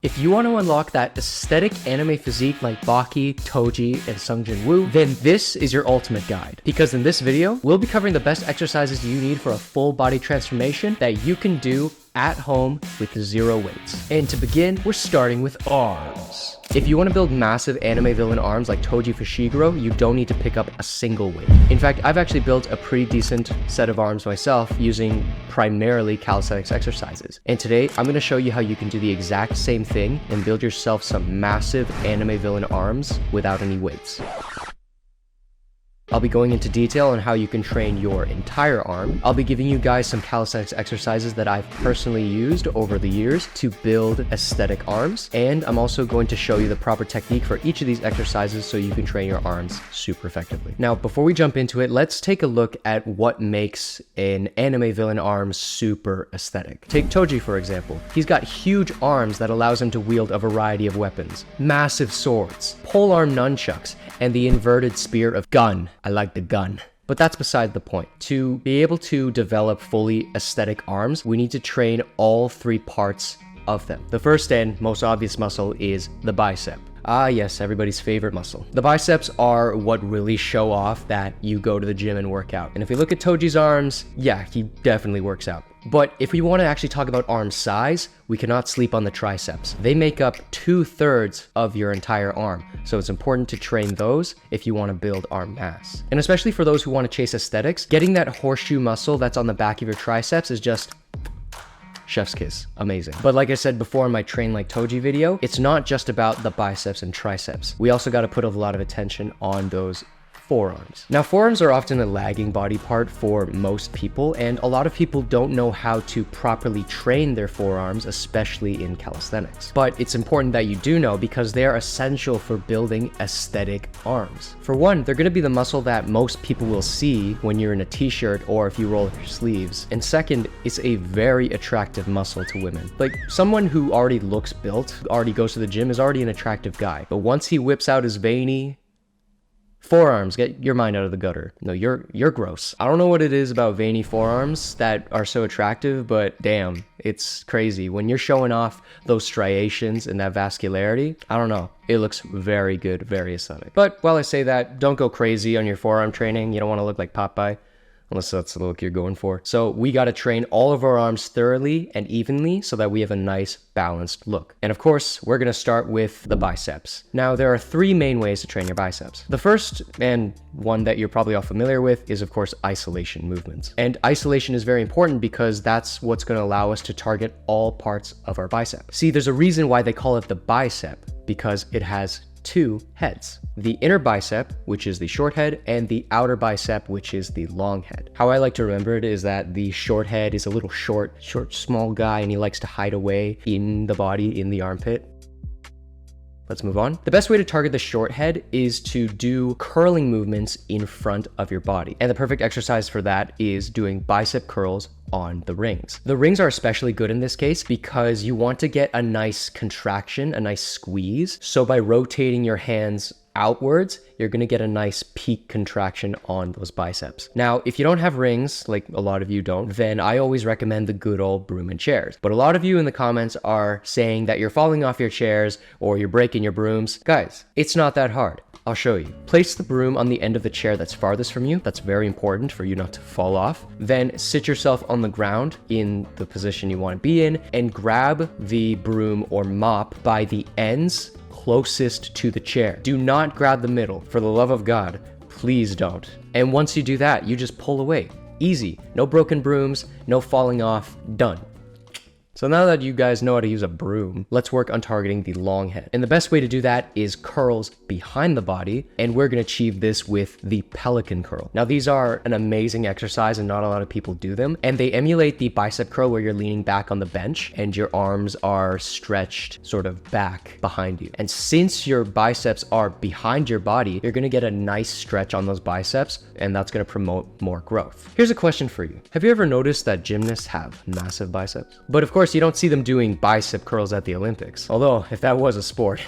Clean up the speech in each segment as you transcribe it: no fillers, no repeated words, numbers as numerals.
If you want to unlock that aesthetic anime physique like Baki, Toji, and Sungjin Woo, then this is your ultimate guide. Because in this video, we'll be covering the best exercises you need for a full body transformation that you can do at home with zero weights. And to begin, we're starting with arms. If you want to build massive anime villain arms like Toji Fushiguro, you don't need to pick up a single weight. In fact, I've actually built a pretty decent set of arms myself using primarily calisthenics exercises. And today, I'm going to show you how you can do the exact same thing and build yourself some massive anime villain arms without any weights. I'll be going into detail on how you can train your entire arm. I'll be giving you guys some calisthenics exercises that I've personally used over the years to build aesthetic arms. And I'm also going to show you the proper technique for each of these exercises so you can train your arms super effectively. Now, before we jump into it, let's take a look at what makes an anime villain arm super aesthetic. Take Toji, for example. He's got huge arms that allows him to wield a variety of weapons, massive swords, polearm nunchucks, and the inverted spear of gun. I like the gun. But that's beside the point. To be able to develop fully aesthetic arms, we need to train all three parts of them. The first and most obvious muscle is the bicep. Ah yes, everybody's favorite muscle. The biceps are what really show off that you go to the gym and work out. And if we look at Toji's arms, yeah, he definitely works out. But if we want to actually talk about arm size, we cannot sleep on the triceps. They make up 2/3 of your entire arm. So it's important to train those if you want to build arm mass. And especially for those who want to chase aesthetics, getting that horseshoe muscle that's on the back of your triceps is just chef's kiss. Amazing. But like I said before in my Train Like Toji video, it's not just about the biceps and triceps. We also got to put a lot of attention on those forearms. Now, forearms are often a lagging body part for most people, and a lot of people don't know how to properly train their forearms, especially in calisthenics. But it's important that you do know because they are essential for building aesthetic arms. For one, they're going to be the muscle that most people will see when you're in a t-shirt or if you roll up your sleeves. And second, it's a very attractive muscle to women. Like, someone who already looks built, already goes to the gym, is already an attractive guy. But once he whips out his veiny forearms, get your mind out of the gutter. No, you're gross. I don't know what it is about veiny forearms that are so attractive, but damn, it's crazy. When you're showing off those striations and that vascularity, I don't know. It looks very good, very aesthetic. But while I say that, don't go crazy on your forearm training. You don't want to look like Popeye, unless that's the look you're going for. So we got to train all of our arms thoroughly and evenly so that we have a nice balanced look. And of course, we're going to start with the biceps. Now, there are 3 main ways to train your biceps. The first, and one that you're probably all familiar with, is of course isolation movements. And isolation is very important because that's what's going to allow us to target all parts of our bicep. See, there's a reason why they call it the bicep, because it has 2 heads. The inner bicep, which is the short head, and the outer bicep, which is the long head. How I like to remember it is that the short head is a little short, small guy, and he likes to hide away in the body, in the armpit. Let's move on. The best way to target the short head is to do curling movements in front of your body. And the perfect exercise for that is doing bicep curls on the rings. The rings are especially good in this case because you want to get a nice contraction, a nice squeeze. So by rotating your hands outwards, you're going to get a nice peak contraction on those biceps. Now, if you don't have rings, like a lot of you don't, then I always recommend the good old broom and chairs. But a lot of you in the comments are saying that you're falling off your chairs or you're breaking your brooms. Guys, it's not that hard. I'll show you. Place the broom on the end of the chair that's farthest from you. That's very important for you not to fall off. Then sit yourself on the ground in the position you want to be in and grab the broom or mop by the ends closest to the chair. Do not grab the middle. For the love of God, please don't. And once you do that, you just pull away. Easy. No broken brooms, no falling off. Done. So now that you guys know how to use a broom, let's work on targeting the long head. And the best way to do that is curls behind the body, and we're going to achieve this with the pelican curl. Now, these are an amazing exercise and not a lot of people do them, and they emulate the bicep curl where you're leaning back on the bench and your arms are stretched sort of back behind you. And since your biceps are behind your body, you're going to get a nice stretch on those biceps, and that's going to promote more growth. Here's a question for you. Have you ever noticed that gymnasts have massive biceps? But of course, you don't see them doing bicep curls at the Olympics. Although, if that was a sport,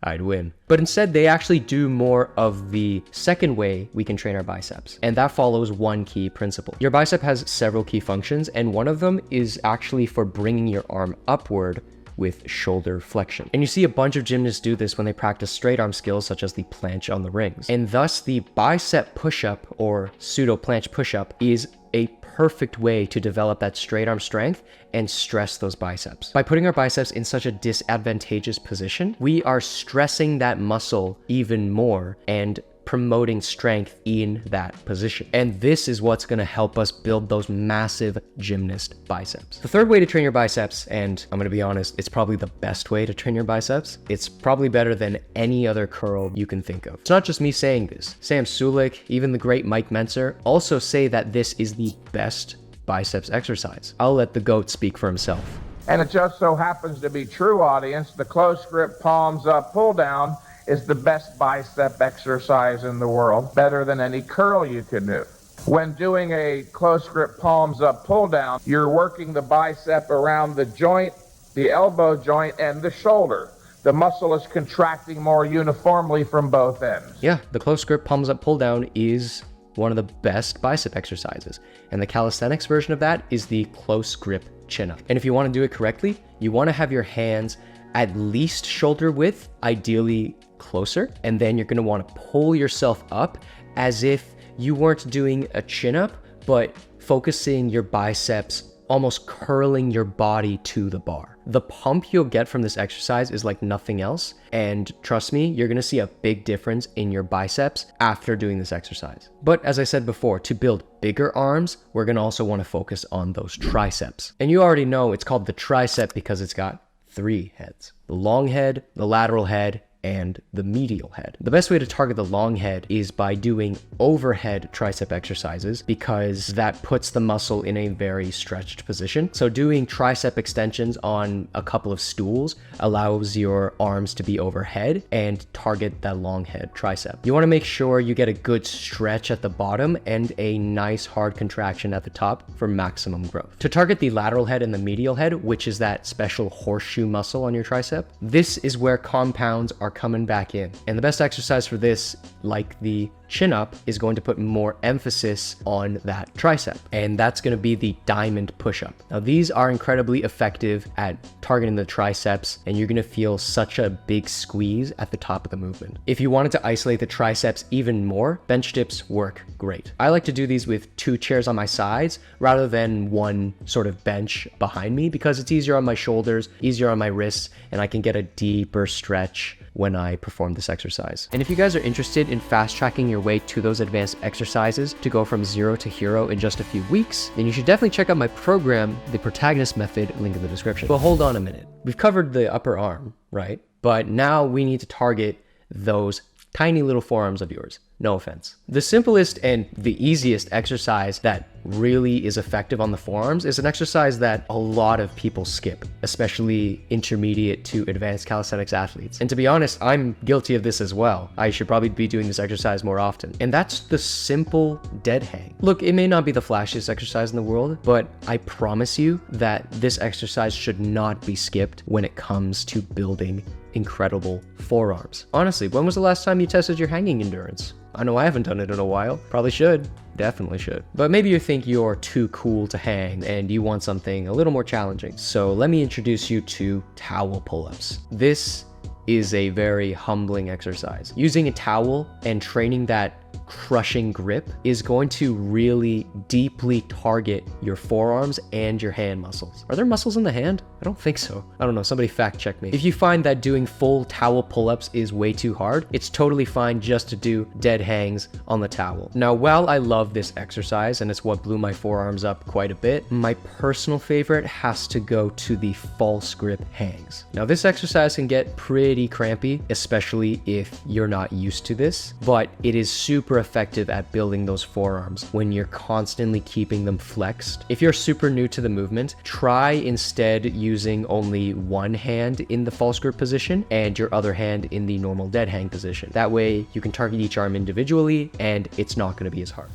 I'd win. But instead, they actually do more of the second way we can train our biceps. And that follows one key principle. Your bicep has several key functions, and one of them is actually for bringing your arm upward with shoulder flexion. And you see a bunch of gymnasts do this when they practice straight arm skills such as the planche on the rings. And thus the bicep push-up or pseudo planche push-up is a perfect way to develop that straight arm strength and stress those biceps. By putting our biceps in such a disadvantageous position, we are stressing that muscle even more and promoting strength in that position. And this is what's gonna help us build those massive gymnast biceps. The third way to train your biceps, and I'm gonna be honest, it's probably the best way to train your biceps. It's probably better than any other curl you can think of. It's not just me saying this. Sam Sulik, even the great Mike Mentzer, also say that this is the best biceps exercise. I'll let the GOAT speak for himself. And it just so happens to be true, audience. The close grip, palms up, pull down is the best bicep exercise in the world, better than any curl you can do. When doing a close grip, palms up, pull down, you're working the bicep around the joint, the elbow joint, and the shoulder. The muscle is contracting more uniformly from both ends. Yeah, the close grip, palms up, pull down is one of the best bicep exercises. And the calisthenics version of that is the close grip chin up. And if you want to do it correctly, you want to have your hands at least shoulder width, ideally closer, and then you're going to want to pull yourself up as if you weren't doing a chin up, but focusing your biceps, almost curling your body to the bar. The pump you'll get from this exercise is like nothing else, and trust me, you're going to see a big difference in your biceps after doing this exercise. But as I said before, to build bigger arms, we're going to also want to focus on those triceps. And you already know it's called the tricep because it's got 3 heads: the long head, the lateral head, and the medial head. The best way to target the long head is by doing overhead tricep exercises because that puts the muscle in a very stretched position. So doing tricep extensions on a couple of stools allows your arms to be overhead and target that long head tricep. You want to make sure you get a good stretch at the bottom and a nice hard contraction at the top for maximum growth. To target the lateral head and the medial head, which is that special horseshoe muscle on your tricep, this is where compounds are coming back in. And the best exercise for this, like the chin up, is going to put more emphasis on that tricep. And that's going to be the diamond push up. Now these are incredibly effective at targeting the triceps, and you're going to feel such a big squeeze at the top of the movement. If you wanted to isolate the triceps even more, bench dips work great. I like to do these with 2 chairs on my sides rather than one sort of bench behind me because it's easier on my shoulders, easier on my wrists, and I can get a deeper stretch when I perform this exercise. And if you guys are interested in fast tracking your way to those advanced exercises to go from 0 to hero in just a few weeks, then you should definitely check out my program, the Protagonist Method, link in the description. But hold on a minute. We've covered the upper arm, right? But now we need to target those tiny little forearms of yours. No offense. The simplest and the easiest exercise that really is effective on the forearms is an exercise that a lot of people skip, especially intermediate to advanced calisthenics athletes. And to be honest, I'm guilty of this as well. I should probably be doing this exercise more often. And that's the simple dead hang. Look, it may not be the flashiest exercise in the world, but I promise you that this exercise should not be skipped when it comes to building incredible forearms. Honestly, when was the last time you tested your hanging endurance? I know I haven't done it in a while. Probably should. Definitely should. But maybe you think you're too cool to hang and you want something a little more challenging. So let me introduce you to towel pull-ups. This is a very humbling exercise. Using a towel and training that crushing grip is going to really deeply target your forearms and your hand muscles. Are there muscles in the hand? I don't think so. I don't know, somebody fact check me. If you find that doing full towel pull-ups is way too hard, it's totally fine just to do dead hangs on the towel. Now, while I love this exercise and it's what blew my forearms up quite a bit, my personal favorite has to go to the false grip hangs. Now, this exercise can get pretty crampy, especially if you're not used to this, but it is super effective at building those forearms when you're constantly keeping them flexed. If you're super new to the movement, try instead using only one hand in the false grip position and your other hand in the normal dead hang position. That way you can target each arm individually and it's not going to be as hard.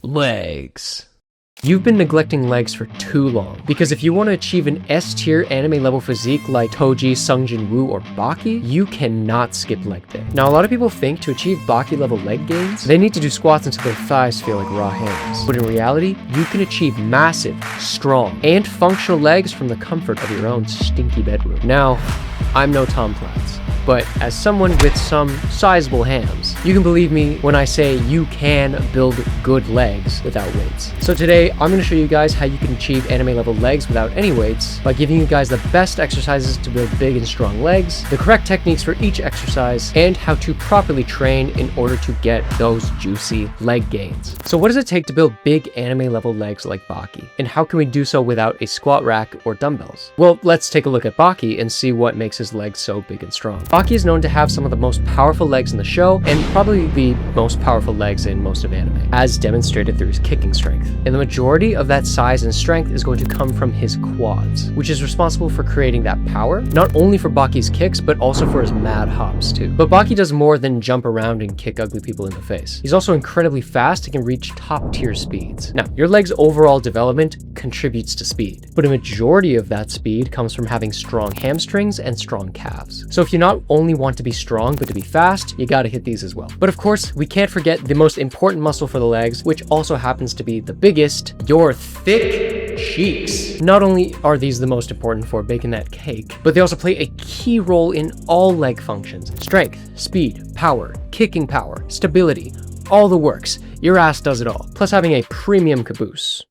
Legs. You've been neglecting legs for too long, because if you want to achieve an S-tier anime level physique like Toji, Sungjin Woo, or Baki, you cannot skip leg day. Now, a lot of people think to achieve Baki level leg gains, they need to do squats until their thighs feel like raw hams. But in reality, you can achieve massive, strong, and functional legs from the comfort of your own stinky bedroom. Now, I'm no Tom Platz, but as someone with some sizable hams, you can believe me when I say you can build good legs without weights. So today, I'm going to show you guys how you can achieve anime level legs without any weights by giving you guys the best exercises to build big and strong legs, the correct techniques for each exercise, and how to properly train in order to get those juicy leg gains. So what does it take to build big anime level legs like Baki? And how can we do so without a squat rack or dumbbells? Well, let's take a look at Baki and see what makes his legs so big and strong. Baki is known to have some of the most powerful legs in the show, and probably the most powerful legs in most of anime, as demonstrated through his kicking strength. And the majority of that size and strength is going to come from his quads, which is responsible for creating that power, not only for Baki's kicks, but also for his mad hops too. But Baki does more than jump around and kick ugly people in the face. He's also incredibly fast and can reach top tier speeds. Now, your leg's overall development contributes to speed, but a majority of that speed comes from having strong hamstrings and strong calves. So if you not only want to be strong, but to be fast, you gotta hit these as well. But of course, we can't forget the most important muscle for the legs, which also happens to be the biggest, your thick cheeks. Not only are these the most important for baking that cake, but they also play a key role in all leg functions. Strength, speed, power, kicking power, stability, all the works. Your ass does it all. Plus having a premium caboose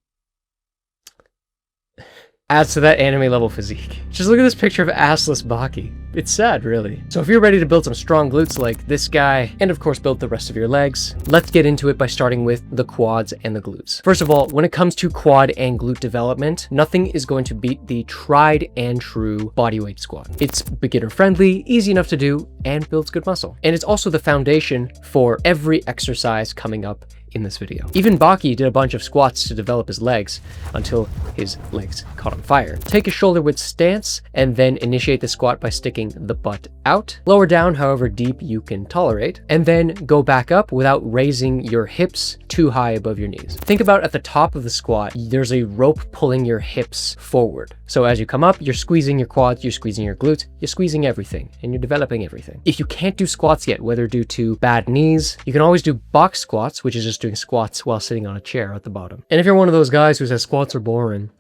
adds to that anime level physique. Just look at this picture of assless Baki. It's sad, really. So if you're ready to build some strong glutes like this guy, and of course build the rest of your legs, let's get into it by starting with the quads and the glutes. First of all, when it comes to quad and glute development, nothing is going to beat the tried and true bodyweight squat. It's beginner friendly, easy enough to do, and builds good muscle. And it's also the foundation for every exercise coming up in this video. Even Baki did a bunch of squats to develop his legs until his legs caught on fire. Take a shoulder width stance and then initiate the squat by sticking the butt out. Lower down however deep you can tolerate, and then go back up without raising your hips too high above your knees. Think about at the top of the squat, there's a rope pulling your hips forward. So as you come up, you're squeezing your quads, you're squeezing your glutes, you're squeezing everything, and you're developing everything. If you can't do squats yet, whether due to bad knees, you can always do box squats, which is just doing squats while sitting on a chair at the bottom. And if you're one of those guys who says squats are boring,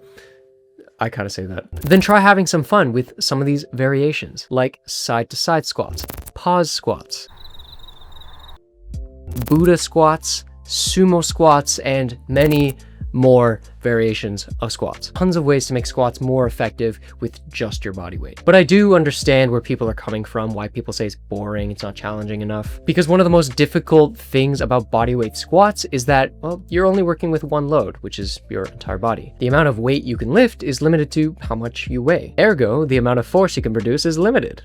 I kind of say that. Then try having some fun with some of these variations, like side to side squats, pause squats, Buddha squats, sumo squats, and many more variations of squats. Tons of ways to make squats more effective with just your body weight. But I do understand where people are coming from, why people say it's boring, it's not challenging enough. Because one of the most difficult things about bodyweight squats is that, well, you're only working with one load, which is your entire body. The amount of weight you can lift is limited to how much you weigh. Ergo, the amount of force you can produce is limited.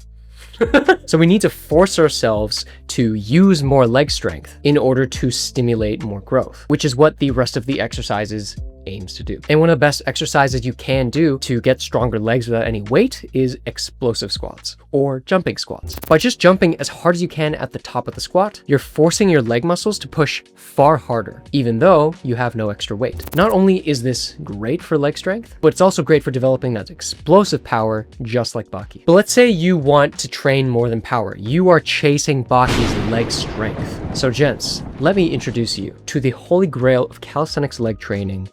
So we need to force ourselves to use more leg strength in order to stimulate more growth, which is what the rest of the exercises aims to do. And one of the best exercises you can do to get stronger legs without any weight is explosive squats or jumping squats. By just jumping as hard as you can at the top of the squat, you're forcing your leg muscles to push far harder, even though you have no extra weight. Not only is this great for leg strength, but it's also great for developing that explosive power, just like Baki. But let's say you want to train more than power. You are chasing Baki's leg strength. So gents, let me introduce you to the holy grail of calisthenics leg training,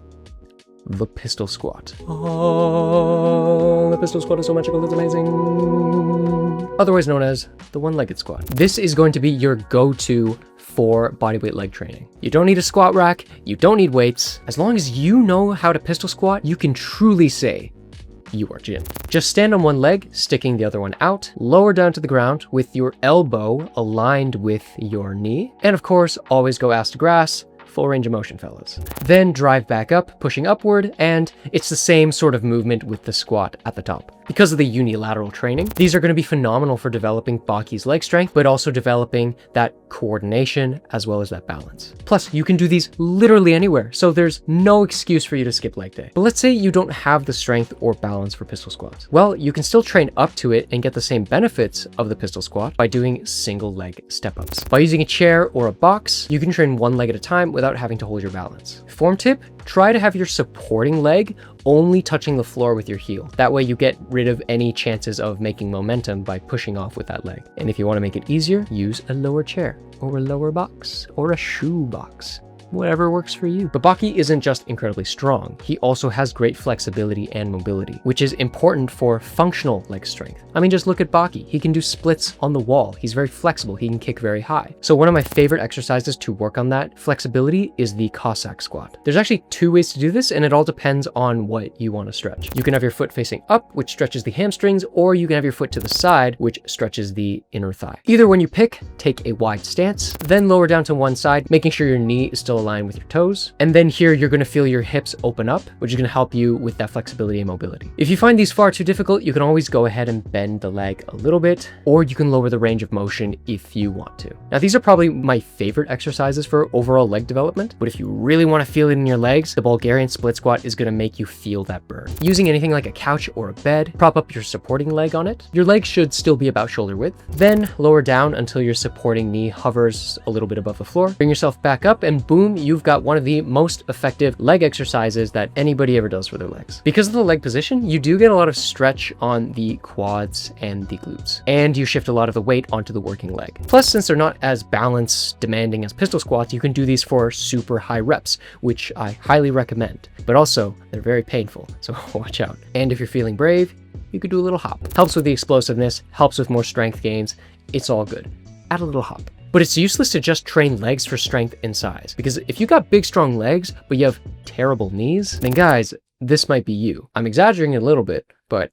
the pistol squat. Oh, the pistol squat is so magical, it's amazing. Otherwise known as the one-legged squat. This is going to be your go-to for bodyweight leg training. You don't need a squat rack, you don't need weights. As long as you know how to pistol squat, you can truly say you are Jin. Just stand on one leg, sticking the other one out, lower down to the ground with your elbow aligned with your knee, and of course, always go ass to grass. Full range of motion, fellas. Then drive back up, pushing upward, and it's the same sort of movement with the squat at the top. Because of the unilateral training, these are going to be phenomenal for developing Baki's leg strength, but also developing that coordination as well as that balance. Plus, you can do these literally anywhere, so there's no excuse for you to skip leg day. But let's say you don't have the strength or balance for pistol squats. Well, you can still train up to it and get the same benefits of the pistol squat by doing single leg step-ups. By using a chair or a box, you can train one leg at a time without having to hold your balance. Form tip, try to have your supporting leg only touching the floor with your heel. That way you get rid of any chances of making momentum by pushing off with that leg. And if you want to make it easier, use a lower chair or a lower box or a shoe box. Whatever works for you. But Baki isn't just incredibly strong, he also has great flexibility and mobility, which is important for functional leg strength. I mean, just look at Baki. He can do splits on the wall. He's very flexible. He can kick very high. So one of my favorite exercises to work on that flexibility is the Cossack squat. There's actually 2 ways to do this, and it all depends on what you want to stretch. You can have your foot facing up, which stretches the hamstrings, or you can have your foot to the side, which stretches the inner thigh. Either one you pick, take a wide stance, then lower down to one side, making sure your knee is still aligned with your toes. And then here you're going to feel your hips open up, which is going to help you with that flexibility and mobility. If you find these far too difficult, you can always go ahead and bend the leg a little bit, or you can lower the range of motion if you want to. Now, these are probably my favorite exercises for overall leg development, but if you really want to feel it in your legs, the Bulgarian split squat is going to make you feel that burn. Using anything like a couch or a bed, prop up your supporting leg on it. Your leg should still be about shoulder width. Then lower down until your supporting knee hovers a little bit above the floor. Bring yourself back up and boom, you've got one of the most effective leg exercises that anybody ever does for their legs. Because of the leg position, you do get a lot of stretch on the quads and the glutes, and you shift a lot of the weight onto the working leg. Plus, since they're not as balance demanding as pistol squats, you can do these for super high reps, which I highly recommend. But also, they're very painful, so watch out. And if you're feeling brave, you could do a little hop. Helps with the explosiveness, helps with more strength gains. It's all good. Add a little hop. But it's useless to just train legs for strength and size, because if you got big, strong legs, but you have terrible knees, then guys, this might be you. I'm exaggerating a little bit, but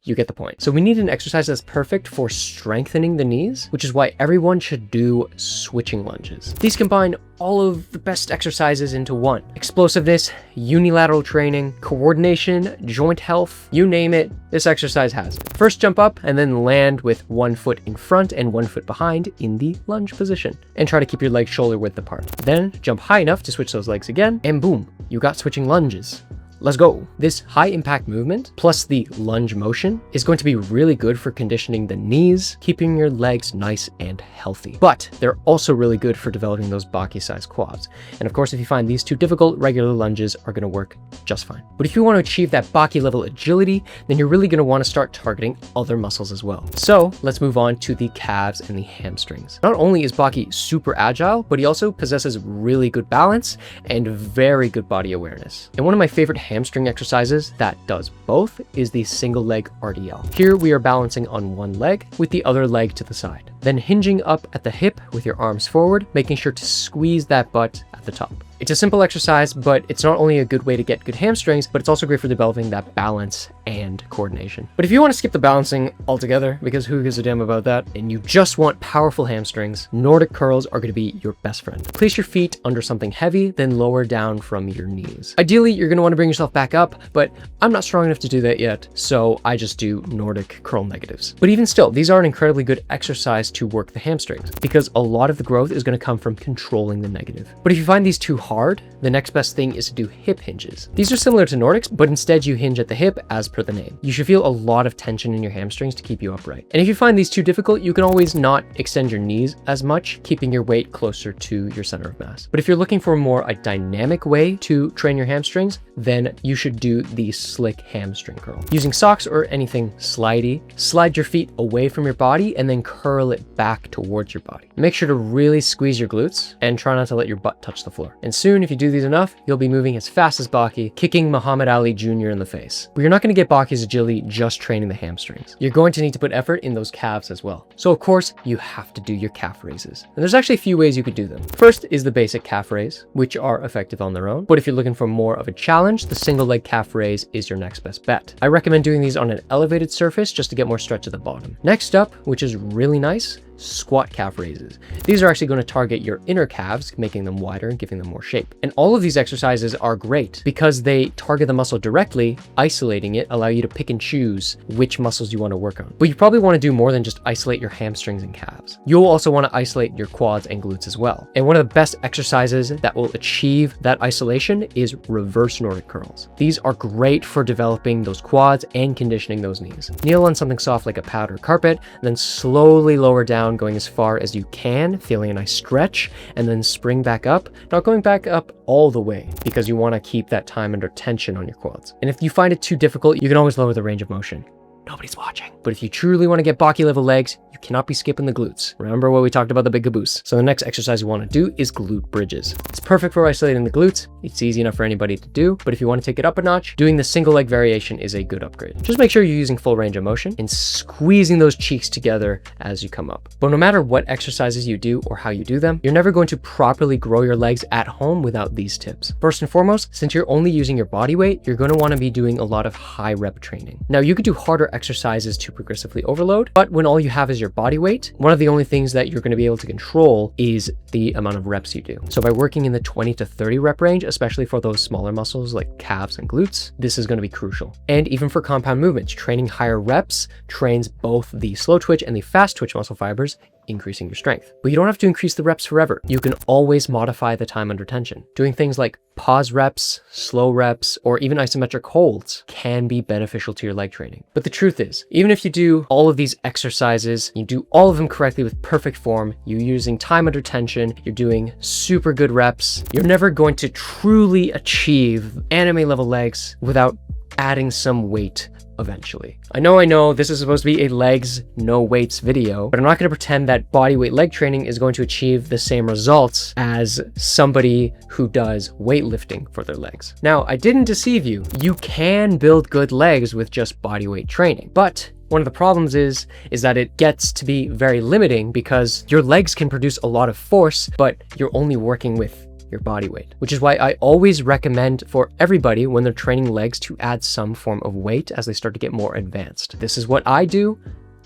you get the point. So we need an exercise that's perfect for strengthening the knees, which is why everyone should do switching lunges. These combine all of the best exercises into one. Explosiveness, unilateral training, coordination, joint health, you name it, this exercise has it. First jump up and then land with one foot in front and one foot behind in the lunge position. And try to keep your legs shoulder width apart. Then jump high enough to switch those legs again, and boom, you got switching lunges. Let's go. This high impact movement plus the lunge motion is going to be really good for conditioning the knees, keeping your legs nice and healthy. But they're also really good for developing those Baki sized quads. And of course, if you find these too difficult, regular lunges are going to work just fine. But if you want to achieve that Baki level agility, then you're really going to want to start targeting other muscles as well. So let's move on to the calves and the hamstrings. Not only is Baki super agile, but he also possesses really good balance and very good body awareness. And one of my favorite hamstring exercises that does both is the single leg RDL. Here we are balancing on one leg with the other leg to the side, then hinging up at the hip with your arms forward, making sure to squeeze that butt at the top. It's a simple exercise, but it's not only a good way to get good hamstrings, but it's also great for developing that balance and coordination. But if you want to skip the balancing altogether, because who gives a damn about that, and you just want powerful hamstrings, Nordic curls are going to be your best friend. Place your feet under something heavy, then lower down from your knees. Ideally, you're going to want to bring yourself back up, but I'm not strong enough to do that yet, so I just do Nordic curl negatives. But even still, these are an incredibly good exercise to work the hamstrings, because a lot of the growth is going to come from controlling the negative. But if you find these too hard, the next best thing is to do hip hinges. These are similar to Nordics, but instead you hinge at the hip as per the name. You should feel a lot of tension in your hamstrings to keep you upright. And if you find these too difficult, you can always not extend your knees as much, keeping your weight closer to your center of mass. But if you're looking for more a dynamic way to train your hamstrings, then you should do the slick hamstring curl. Using socks or anything slidey, slide your feet away from your body and then curl it back towards your body. Make sure to really squeeze your glutes and try not to let your butt touch the floor. And soon, if you do these enough, you'll be moving as fast as Baki, kicking Muhammad Ali Jr. in the face. But you're not going to get Baki's agility just training the hamstrings. You're going to need to put effort in those calves as well. So of course, you have to do your calf raises. And there's actually a few ways you could do them. First is the basic calf raise, which are effective on their own. But if you're looking for more of a challenge, the single leg calf raise is your next best bet. I recommend doing these on an elevated surface just to get more stretch at the bottom. Next up, which is really nice, squat calf raises. These are actually going to target your inner calves, making them wider and giving them more shape. And all of these exercises are great because they target the muscle directly, isolating it, allow you to pick and choose which muscles you want to work on. But you probably want to do more than just isolate your hamstrings and calves. You'll also want to isolate your quads and glutes as well. And one of the best exercises that will achieve that isolation is reverse Nordic curls. These are great for developing those quads and conditioning those knees. Kneel on something soft like a pad or carpet, then slowly lower down, going as far as you can, feeling a nice stretch, and then spring back up, not going back up all the way because you want to keep that time under tension on your quads. And if you find it too difficult, you can always lower the range of motion. Nobody's watching. But if you truly want to get Baki level legs, you cannot be skipping the glutes. Remember what we talked about the big caboose. So the next exercise you want to do is glute bridges. It's perfect for isolating the glutes. It's easy enough for anybody to do, but if you want to take it up a notch, doing the single leg variation is a good upgrade. Just make sure you're using full range of motion and squeezing those cheeks together as you come up. But no matter what exercises you do or how you do them, you're never going to properly grow your legs at home without these tips. First and foremost, since you're only using your body weight, you're going to want to be doing a lot of high rep training. Now you could do harder exercises to progressively overload, but when all you have is your body weight, one of the only things that you're going to be able to control is the amount of reps you do. So by working in the 20 to 30 rep range, especially for those smaller muscles like calves and glutes, this is going to be crucial. And even for compound movements, training higher reps trains both the slow twitch and the fast twitch muscle fibers, increasing your strength. But you don't have to increase the reps forever. You can always modify the time under tension. Doing things like pause reps, slow reps, or even isometric holds can be beneficial to your leg training. But the truth is, even if you do all of these exercises, you do all of them correctly with perfect form, you're using time under tension, you're doing super good reps, you're never going to truly achieve anime level legs without adding some weight eventually. I know this is supposed to be a legs, no weights video, but I'm not going to pretend that bodyweight leg training is going to achieve the same results as somebody who does weightlifting for their legs. Now, I didn't deceive you. You can build good legs with just bodyweight training, but one of the problems is that it gets to be very limiting because your legs can produce a lot of force, but you're only working with your body weight, which is why I always recommend for everybody when they're training legs to add some form of weight as they start to get more advanced. This is what I do.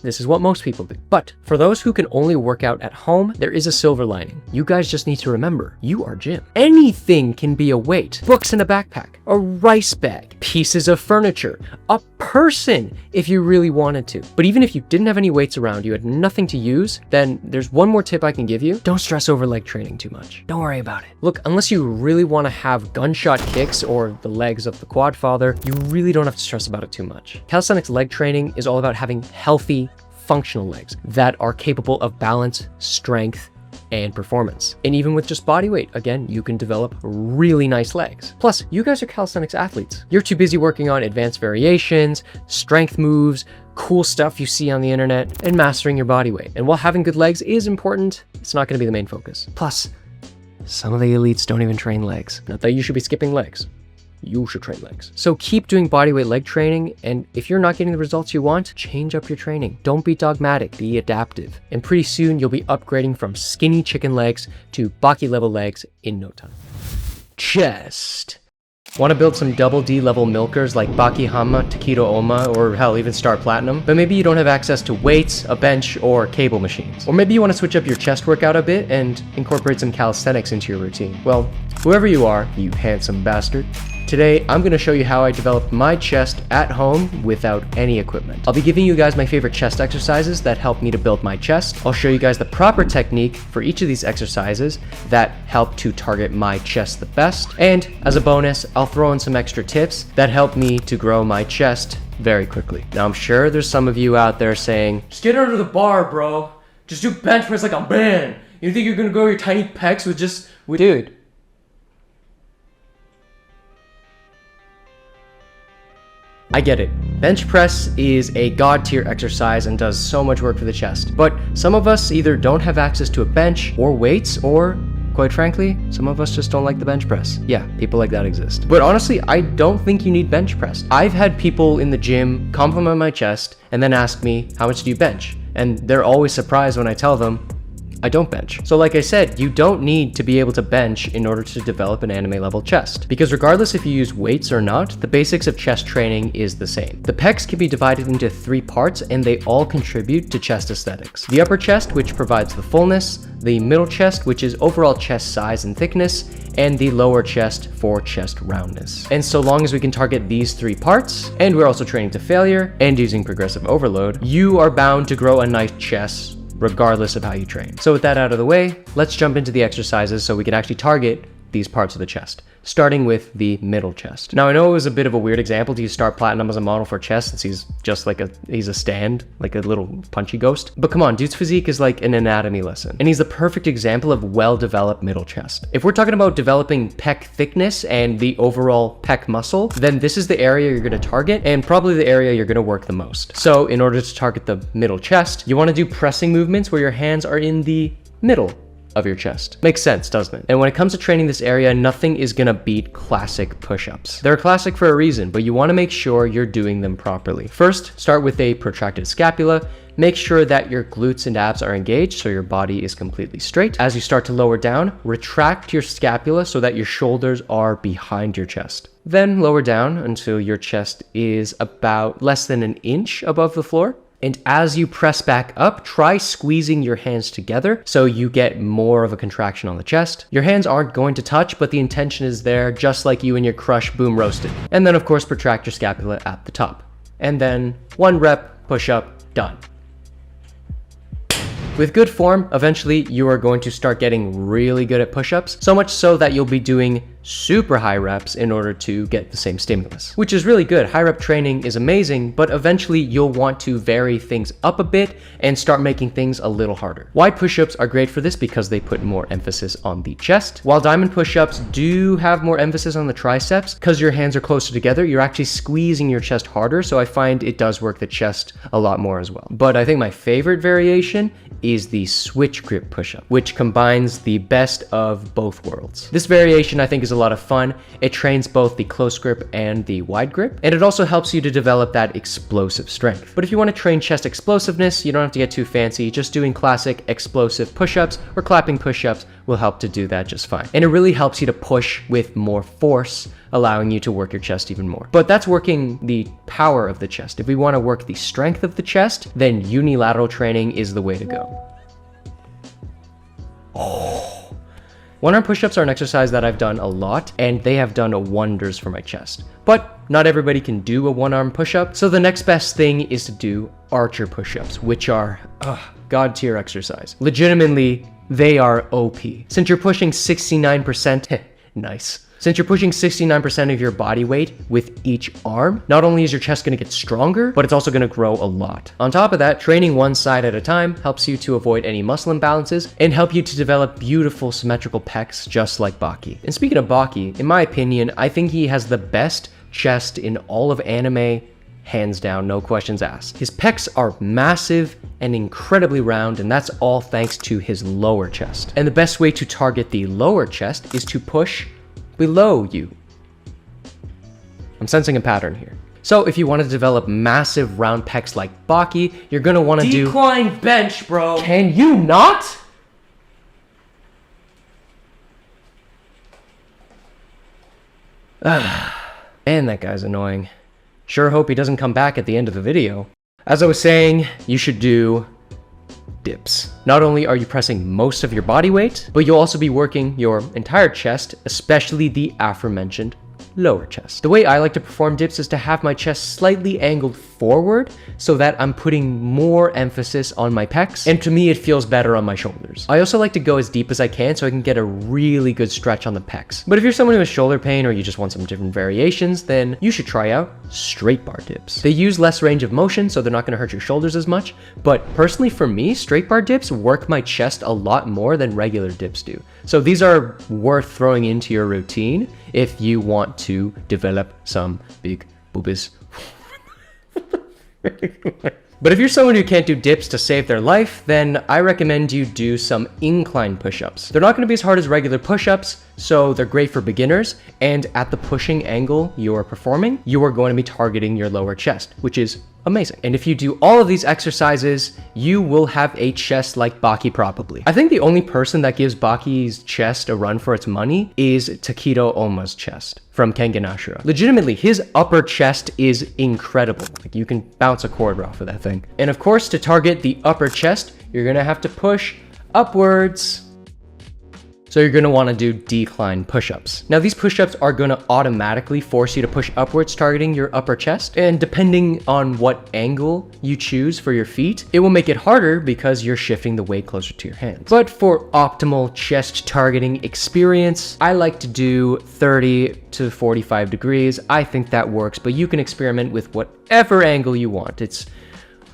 This is what most people do. But for those who can only work out at home, there is a silver lining. You guys just need to remember, you are gym. Anything can be a weight. Books in a backpack, a rice bag, pieces of furniture, a person if you really wanted to. But even if you didn't have any weights around, you had nothing to use, then there's one more tip I can give you. Don't stress over leg training too much. Don't worry about it. Look, unless you really want to have gunshot kicks or the legs of the quad father, you really don't have to stress about it too much. Calisthenics leg training is all about having healthy, functional legs that are capable of balance, strength, and performance. And even with just body weight, again, you can develop really nice legs. Plus, you guys are calisthenics athletes. You're too busy working on advanced variations, strength moves, cool stuff you see on the internet, and mastering your body weight. And while having good legs is important, it's not going to be the main focus. Plus, some of the elites don't even train legs. Not that you should be skipping legs. You should train legs. So keep doing bodyweight leg training, and if you're not getting the results you want, change up your training. Don't be dogmatic, be adaptive. And pretty soon you'll be upgrading from skinny chicken legs to Baki level legs in no time. Chest. Want to build some double D level milkers like Baki Hama, Takedo Oma, or hell, even Star Platinum, but maybe you don't have access to weights, a bench, or cable machines. Or maybe you want to switch up your chest workout a bit and incorporate some calisthenics into your routine. Well, whoever you are, you handsome bastard, today I'm going to show you how I developed my chest at home without any equipment. I'll be giving you guys my favorite chest exercises that help me to build my chest. I'll show you guys the proper technique for each of these exercises that help to target my chest the best. And as a bonus, I'll throw in some extra tips that help me to grow my chest very quickly. Now I'm sure there's some of you out there saying, just get under the bar, bro. Just do bench press like a man. You think you're gonna grow your tiny pecs with just... Dude. I get it. Bench press is a god tier exercise and does so much work for the chest. But some of us either don't have access to a bench or weights, or quite frankly, some of us just don't like the bench press. Yeah, people like that exist. But honestly, I don't think you need bench press. I've had people in the gym compliment my chest and then ask me, how much do you bench? And they're always surprised when I tell them, I don't bench. So like I said, you don't need to be able to bench in order to develop an anime level chest, because regardless if you use weights or not, the basics of chest training is the same. The pecs can be divided into 3 parts and they all contribute to chest aesthetics. The upper chest, which provides the fullness, the middle chest, which is overall chest size and thickness, and the lower chest for chest roundness. And so long as we can target these 3 parts, and we're also training to failure and using progressive overload, you are bound to grow a nice chest regardless of how you train. So with that out of the way, let's jump into the exercises so we can actually target these parts of the chest, starting with the middle chest. Now I know it was a bit of a weird example to use Star Platinum as a model for chest, since he's just like he's a stand, like a little punchy ghost. But come on, dude's physique is like an anatomy lesson, and he's the perfect example of well-developed middle chest. If we're talking about developing pec thickness and the overall pec muscle, then this is the area you're gonna target, and probably the area you're gonna work the most. So in order to target the middle chest, you wanna do pressing movements where your hands are in the middle of your chest. Makes sense, doesn't it? And when it comes to training this area, nothing is gonna beat classic push-ups. They're classic for a reason, but you wanna make sure you're doing them properly. First, start with a protracted scapula. Make sure that your glutes and abs are engaged so your body is completely straight. As you start to lower down, retract your scapula so that your shoulders are behind your chest. Then lower down until your chest is about less than an inch above the floor. And as you press back up, try squeezing your hands together so you get more of a contraction on the chest. Your hands aren't going to touch, but the intention is there, just like you and your crush boom roasted. And then of course, protract your scapula at the top. And then 1 rep, push up, done. With good form, eventually you are going to start getting really good at push-ups, so much so that you'll be doing super high reps in order to get the same stimulus, which is really good. High rep training is amazing, but eventually you'll want to vary things up a bit and start making things a little harder. Wide push-ups are great for this because they put more emphasis on the chest, while diamond push-ups do have more emphasis on the triceps. Because your hands are closer together, you're actually squeezing your chest harder, so I find it does work the chest a lot more as well. But I think my favorite variation is the switch grip push-up, which combines the best of both worlds. This variation I think is a lot of fun. It trains both the close grip and the wide grip, and it also helps you to develop that explosive strength. But if you want to train chest explosiveness, you don't have to get too fancy. Just doing classic explosive push-ups or clapping push-ups will help to do that just fine. And it really helps you to push with more force, allowing you to work your chest even more. But that's working the power of the chest. If we want to work the strength of the chest, then unilateral training is the way to go. One-arm push-ups are an exercise that I've done a lot, and they have done wonders for my chest. But not everybody can do a one-arm push-up, so the next best thing is to do archer push-ups, which are god-tier exercise. Legitimately, they are OP. Since you're pushing 69%, nice. Since you're pushing 69% of your body weight with each arm, not only is your chest going to get stronger, but it's also going to grow a lot. On top of that, training one side at a time helps you to avoid any muscle imbalances and help you to develop beautiful symmetrical pecs just like Baki. And speaking of Baki, in my opinion, I think he has the best chest in all of anime, hands down, no questions asked. His pecs are massive and incredibly round, and that's all thanks to his lower chest. And the best way to target the lower chest is to push below you. I'm sensing a pattern here. So if you want to develop massive round pecs like Baki, you're gonna want to do decline bench, bro. Can you not? Man, that guy's annoying. Sure hope he doesn't come back at the end of the video. As I was saying, you should do dips. Not only are you pressing most of your body weight, but you'll also be working your entire chest, especially the aforementioned lower chest. The way I like to perform dips is to have my chest slightly angled forward so that I'm putting more emphasis on my pecs, and to me it feels better on my shoulders. I also like to go as deep as I can so I can get a really good stretch on the pecs. But if you're someone who has shoulder pain or you just want some different variations, then you should try out straight bar dips. They use less range of motion, so they're not going to hurt your shoulders as much, but personally for me, straight bar dips work my chest a lot more than regular dips do. So these are worth throwing into your routine if you want to develop some big boobies. But if you're someone who can't do dips to save their life, then I recommend you do some incline push-ups. They're not going to be as hard as regular push-ups, So they're great for beginners, and at the pushing angle you're performing, you are going to be targeting your lower chest, which is amazing. And if you do all of these exercises, you will have a chest like Baki probably. I think the only person that gives Baki's chest a run for its money is Takedo Oma's chest from Kengan Ashura. Legitimately, his upper chest is incredible. Like, you can bounce a cord off of that thing. And of course, to target the upper chest, you're gonna have to push upwards. So you're gonna wanna do decline push-ups. Now these push-ups are gonna automatically force you to push upwards, targeting your upper chest. And depending on what angle you choose for your feet, it will make it harder because you're shifting the weight closer to your hands. But for optimal chest targeting experience, I like to do 30 to 45 degrees. I think that works, but you can experiment with whatever angle you want. It's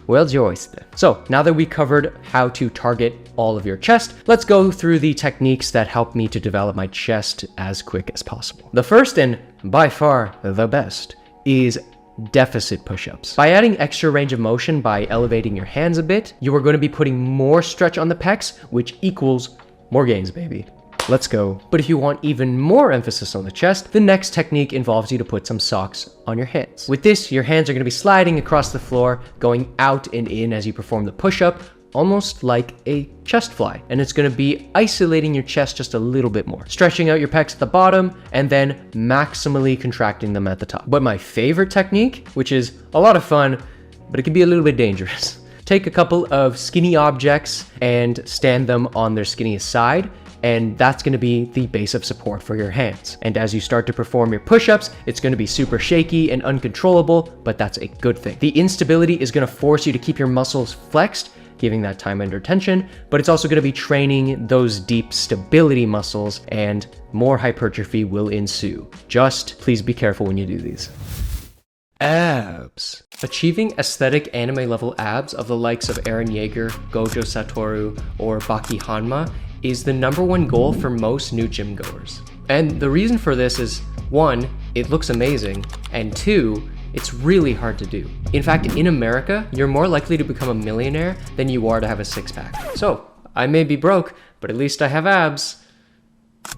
well, your oyster. So now that we covered how to target all of your chest, let's go through the techniques that help me to develop my chest as quick as possible. The first, and by far the best, is deficit push-ups. By adding extra range of motion by elevating your hands a bit, you are going to be putting more stretch on the pecs, which equals more gains, baby. Let's go. But if you want even more emphasis on the chest, the next technique involves you to put some socks on your hands. With this, your hands are going to be sliding across the floor, going out and in as you perform the push-up, almost like a chest fly. And it's going to be isolating your chest just a little bit more, stretching out your pecs at the bottom and then maximally contracting them at the top. But my favorite technique, which is a lot of fun, but it can be a little bit dangerous. Take a couple of skinny objects and stand them on their skinniest side, and that's going to be the base of support for your hands. And as you start to perform your push-ups, it's going to be super shaky and uncontrollable, but that's a good thing. The instability is going to force you to keep your muscles flexed, giving that time under tension, but it's also going to be training those deep stability muscles, and more hypertrophy will ensue. Just please be careful when you do these. Abs. Achieving aesthetic anime level abs of the likes of Eren Yeager, Gojo Satoru, or Baki Hanma is the #1 goal for most new gym goers. And the reason for this is, 1, it looks amazing, and 2, it's really hard to do. In fact, in America, you're more likely to become a millionaire than you are to have a six-pack. So, I may be broke, but at least I have abs.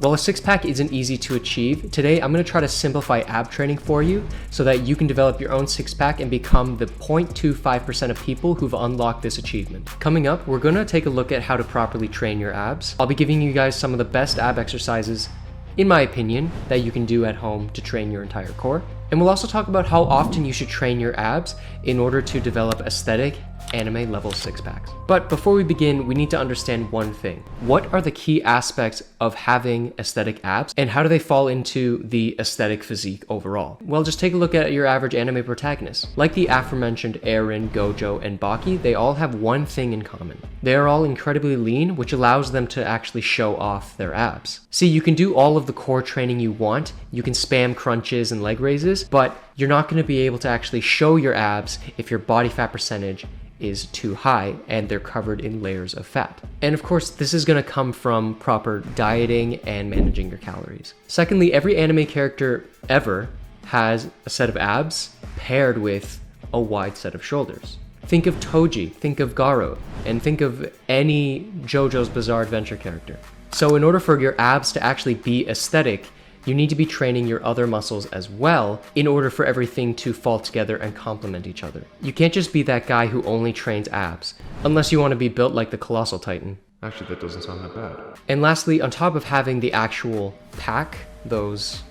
While a six-pack isn't easy to achieve, today I'm going to try to simplify ab training for you so that you can develop your own six-pack and become the 0.25% of people who've unlocked this achievement. Coming up, we're going to take a look at how to properly train your abs. I'll be giving you guys some of the best ab exercises, in my opinion, that you can do at home to train your entire core. And we'll also talk about how often you should train your abs in order to develop aesthetic anime level six-packs. But before we begin, we need to understand one thing. What are the key aspects of having aesthetic abs, and how do they fall into the aesthetic physique overall? Well, just take a look at your average anime protagonist. Like the aforementioned Eren, Gojo, and Baki, they all have one thing in common. They are all incredibly lean, which allows them to actually show off their abs. See, you can do all of the core training you want, you can spam crunches and leg raises, but you're not going to be able to actually show your abs if your body fat percentage is too high and they're covered in layers of fat. And of course, this is going to come from proper dieting and managing your calories. Secondly, every anime character ever has a set of abs paired with a wide set of shoulders. Think of Toji, think of Garo, and think of any JoJo's Bizarre Adventure character. So in order for your abs to actually be aesthetic, you need to be training your other muscles as well in order for everything to fall together and complement each other. You can't just be that guy who only trains abs, unless you want to be built like the Colossal Titan. Actually, that doesn't sound that bad. And lastly, on top of having the actual pack, those,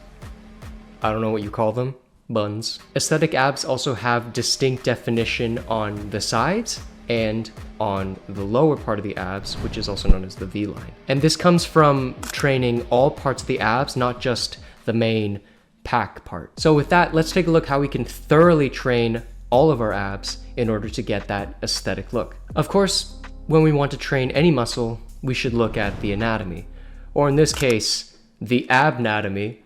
I don't know what you call them, buns, aesthetic abs also have distinct definition on the sides and on the lower part of the abs, which is also known as the V-line. And this comes from training all parts of the abs, not just the main pack part. So with that, let's take a look how we can thoroughly train all of our abs in order to get that aesthetic look. Of course, when we want to train any muscle, we should look at the anatomy, or in this case, the abnatomy.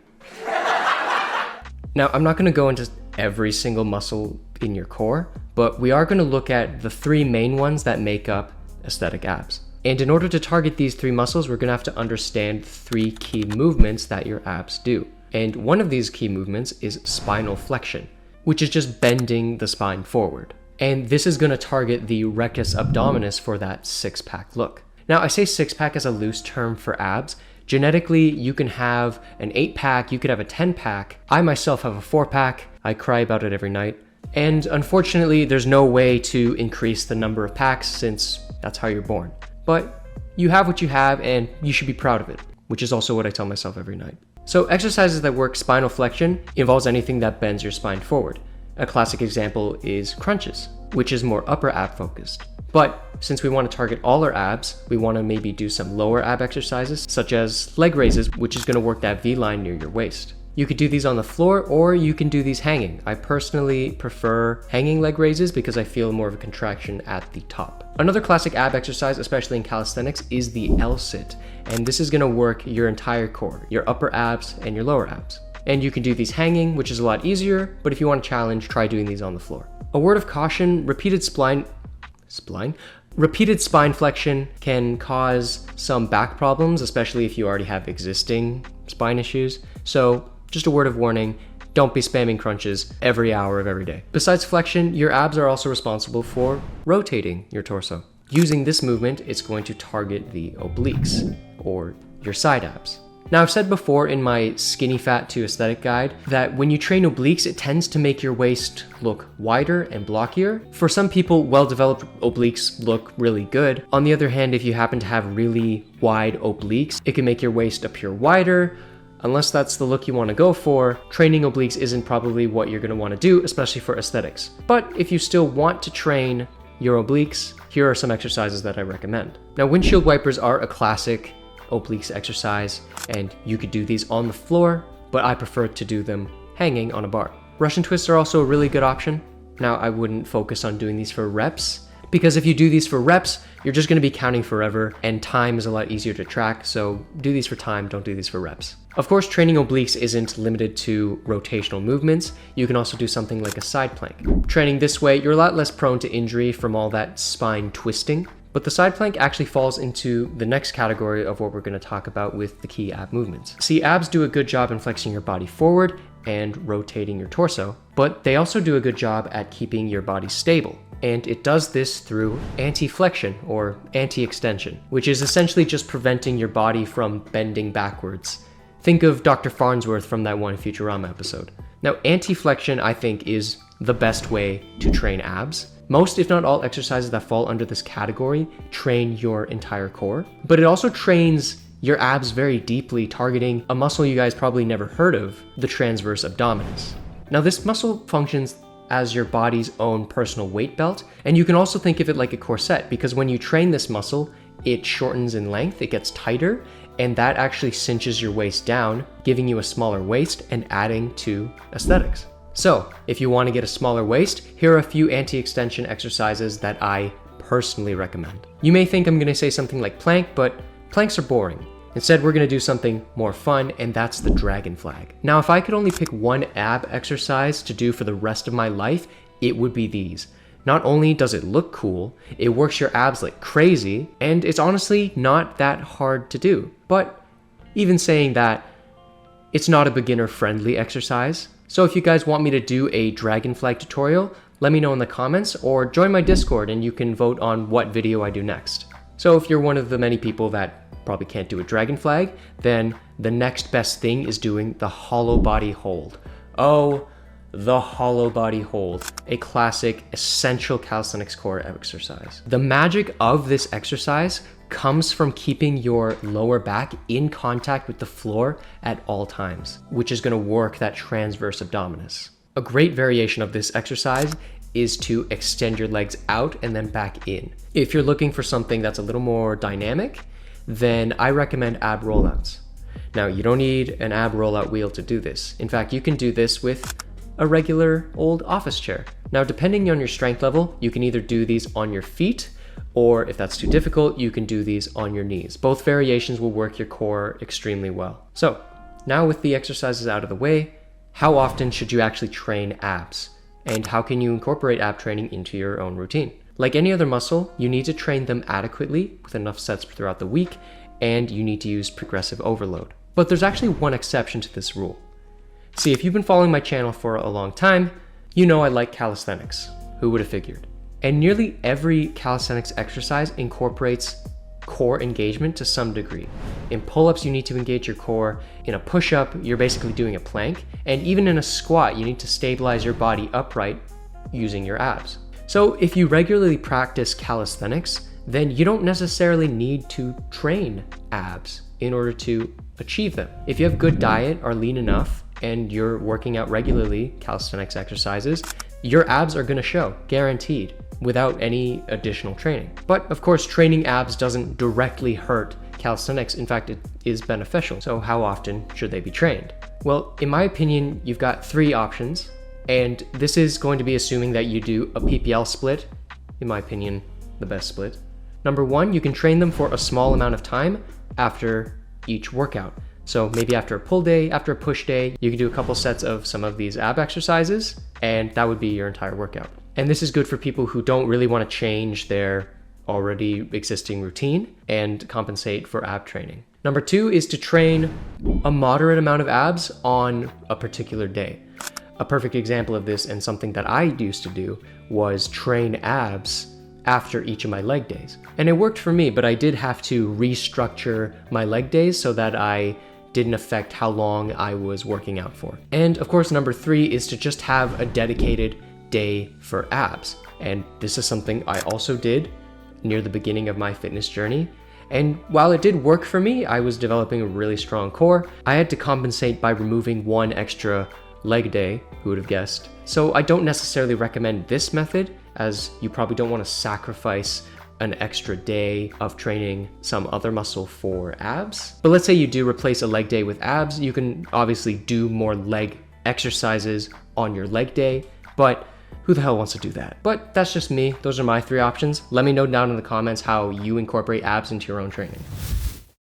Now, I'm not going to go into every single muscle in your core, but we are going to look at the 3 main ones that make up aesthetic abs. And in order to target these 3 muscles, we're going to have to understand 3 key movements that your abs do. And one of these key movements is spinal flexion, which is just bending the spine forward. And this is going to target the rectus abdominis for that six-pack look. Now, I say six-pack as a loose term for abs Genetically, you can have an 8-pack, you could have a 10-pack. I myself have a 4-pack. I cry about it every night. And unfortunately, there's no way to increase the number of packs since that's how you're born. But you have what you have and you should be proud of it, which is also what I tell myself every night. So exercises that work spinal flexion involves anything that bends your spine forward. A classic example is crunches, which is more upper ab focused. But since we want to target all our abs, we want to maybe do some lower ab exercises, such as leg raises, which is going to work that V line near your waist. You could do these on the floor or you can do these hanging. I personally prefer hanging leg raises because I feel more of a contraction at the top. Another classic ab exercise, especially in calisthenics, is the L-sit. And this is going to work your entire core, your upper abs and your lower abs. And you can do these hanging, which is a lot easier, but if you want a challenge, try doing these on the floor. A word of caution, repeated spine flexion can cause some back problems, especially if you already have existing spine issues. So just a word of warning, don't be spamming crunches every hour of every day. Besides flexion, your abs are also responsible for rotating your torso. Using this movement, it's going to target the obliques, or your side abs. Now, I've said before in my Skinny Fat to Aesthetic guide that when you train obliques, it tends to make your waist look wider and blockier. For some people, well-developed obliques look really good. On the other hand, if you happen to have really wide obliques, it can make your waist appear wider. Unless that's the look you want to go for, training obliques isn't probably what you're going to want to do, especially for aesthetics. But if you still want to train your obliques, here are some exercises that I recommend. Now, windshield wipers are a classic obliques exercise, and you could do these on the floor, but I prefer to do them hanging on a bar. Russian twists are also a really good option. Now, I wouldn't focus on doing these for reps, because if you do these for reps, you're just going to be counting forever, and time is a lot easier to track, so do these for time, don't do these for reps. Of course, training obliques isn't limited to rotational movements. You can also do something like a side plank. Training this way, you're a lot less prone to injury from all that spine twisting. But the side plank actually falls into the next category of what we're going to talk about with the key ab movements. See, abs do a good job in flexing your body forward and rotating your torso, but they also do a good job at keeping your body stable. And it does this through anti-flexion or anti-extension, which is essentially just preventing your body from bending backwards. Think of Dr. Farnsworth from that one Futurama episode. Now, anti-flexion, I think, is the best way to train abs. Most, if not all, exercises that fall under this category train your entire core, but it also trains your abs very deeply, targeting a muscle you guys probably never heard of, the transverse abdominis. Now, this muscle functions as your body's own personal weight belt, and you can also think of it like a corset, because when you train this muscle, it shortens in length, it gets tighter, and that actually cinches your waist down, giving you a smaller waist and adding to aesthetics. So, if you want to get a smaller waist, here are a few anti-extension exercises that I personally recommend. You may think I'm going to say something like plank, but planks are boring. Instead, we're going to do something more fun, and that's the dragon flag. Now, if I could only pick one ab exercise to do for the rest of my life, it would be these. Not only does it look cool, it works your abs like crazy, and it's honestly not that hard to do. But even saying that, it's not a beginner-friendly exercise. So if you guys want me to do a dragon flag tutorial, let me know in the comments or join my Discord and you can vote on what video I do next. So if you're one of the many people that probably can't do a dragon flag, then the next best thing is doing the hollow body hold. Oh, the hollow body hold, a classic essential calisthenics core exercise. The magic of this exercise comes from keeping your lower back in contact with the floor at all times, which is going to work that transverse abdominis. A great variation of this exercise is to extend your legs out and then back in. If you're looking for something that's a little more dynamic, then I recommend ab rollouts. Now, you don't need an ab rollout wheel to do this. In fact, you can do this with a regular old office chair. Now, depending on your strength level, you can either do these on your feet, or if that's too difficult, you can do these on your knees. Both variations will work your core extremely well. So, now with the exercises out of the way, how often should you actually train abs? And how can you incorporate ab training into your own routine? Like any other muscle, you need to train them adequately with enough sets throughout the week, and you need to use progressive overload. But there's actually one exception to this rule. See, if you've been following my channel for a long time, you know I like calisthenics. Who would have figured? And nearly every calisthenics exercise incorporates core engagement to some degree. In pull-ups, you need to engage your core. In a push-up, you're basically doing a plank. And even in a squat, you need to stabilize your body upright using your abs. So if you regularly practice calisthenics, then you don't necessarily need to train abs in order to achieve them. If you have good diet, are lean enough, and you're working out regularly, calisthenics exercises, your abs are gonna show, guaranteed, without any additional training. But of course, training abs doesn't directly hurt calisthenics. In fact, it is beneficial. So how often should they be trained? Well, in my opinion, you've got 3 options, and this is going to be assuming that you do a PPL split, in my opinion, the best split. Number 1, you can train them for a small amount of time after each workout. So maybe after a pull day, after a push day, you can do a couple sets of some of these ab exercises, and that would be your entire workout. And this is good for people who don't really want to change their already existing routine and compensate for ab training. Number 2 is to train a moderate amount of abs on a particular day. A perfect example of this, and something that I used to do, was train abs after each of my leg days. And it worked for me, but I did have to restructure my leg days so that I didn't affect how long I was working out for. And of course, number 3 is to just have a dedicated day for abs. And this is something I also did near the beginning of my fitness journey. And while it did work for me, I was developing a really strong core. I had to compensate by removing 1 extra leg day, who would have guessed. So I don't necessarily recommend this method, as you probably don't want to sacrifice an extra day of training some other muscle for abs. But let's say you do replace a leg day with abs, you can obviously do more leg exercises on your leg day, but who the hell wants to do that? But that's just me. Those are my 3 options. Let me know down in the comments how you incorporate abs into your own training.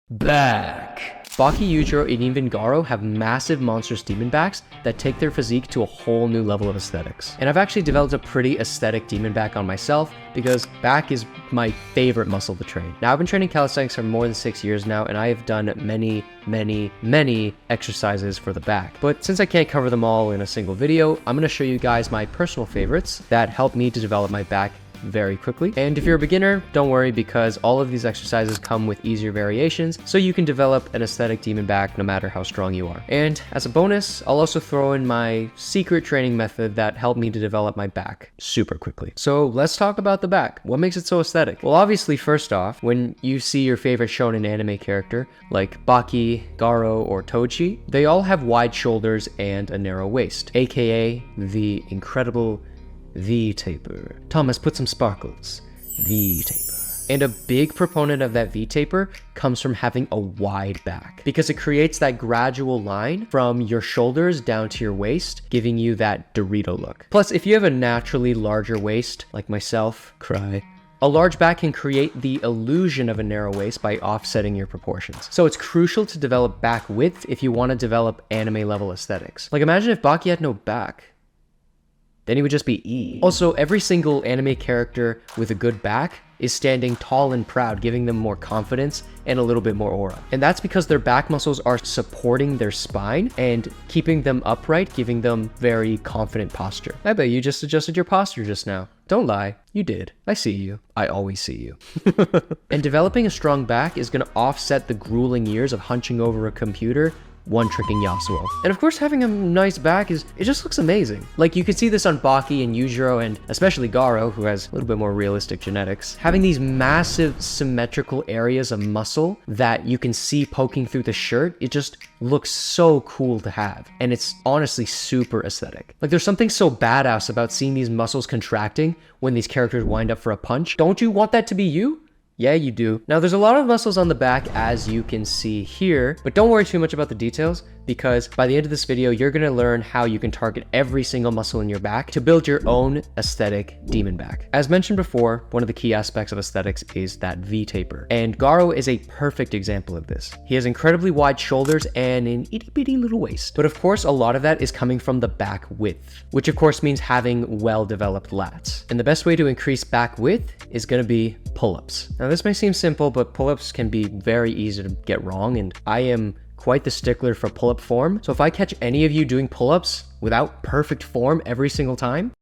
Back. Baki, Yujiro, and even Garo have massive monstrous demon backs that take their physique to a whole new level of aesthetics. And I've actually developed a pretty aesthetic demon back on myself because back is my favorite muscle to train. Now, I've been training calisthenics for more than 6 years now, and I have done many exercises for the back. But since I can't cover them all in a single video, I'm going to show you guys my personal favorites that help me to develop my back very quickly. And if you're a beginner, don't worry, because all of these exercises come with easier variations, so you can develop an aesthetic demon back no matter how strong you are. And as a bonus, I'll also throw in my secret training method that helped me to develop my back super quickly. So let's talk about the back. What makes it so aesthetic? Well, obviously, first off, when you see your favorite shonen anime character like Baki, Garo, or Toji, they all have wide shoulders and a narrow waist, aka the incredible V-taper. Thomas, put some sparkles. V-taper. And a big proponent of that V-taper comes from having a wide back, because it creates that gradual line from your shoulders down to your waist, giving you that Dorito look. Plus, if you have a naturally larger waist, like myself, cry, a large back can create the illusion of a narrow waist by offsetting your proportions. So it's crucial to develop back width if you want to develop anime level aesthetics. Like, imagine if Baki had no back. Then he would just be E. Also, every single anime character with a good back is standing tall and proud, giving them more confidence and a little bit more aura. And that's because their back muscles are supporting their spine and keeping them upright, giving them very confident posture. I bet you just adjusted your posture just now. Don't lie, you did. I see you. I always see you. And developing a strong back is going to offset the grueling years of hunching over a computer, one-tricking Yasuo. And of course, having a nice back it just looks amazing. Like, you can see this on Baki and Yujiro, and especially Garo, who has a little bit more realistic genetics. Having these massive symmetrical areas of muscle that you can see poking through the shirt, it just looks so cool to have. And it's honestly super aesthetic. Like, there's something so badass about seeing these muscles contracting when these characters wind up for a punch. Don't you want that to be you? Yeah, you do. Now, there's a lot of muscles on the back, as you can see here, but don't worry too much about the details, because by the end of this video, you're gonna learn how you can target every single muscle in your back to build your own aesthetic demon back. As mentioned before, one of the key aspects of aesthetics is that V-taper, and Garo is a perfect example of this. He has incredibly wide shoulders and an itty-bitty little waist, but of course, a lot of that is coming from the back width, which of course means having well-developed lats. And the best way to increase back width is gonna be pull-ups. Now, this may seem simple, but pull-ups can be very easy to get wrong, and I am quite the stickler for pull-up form. So if I catch any of you doing pull-ups without perfect form every single time,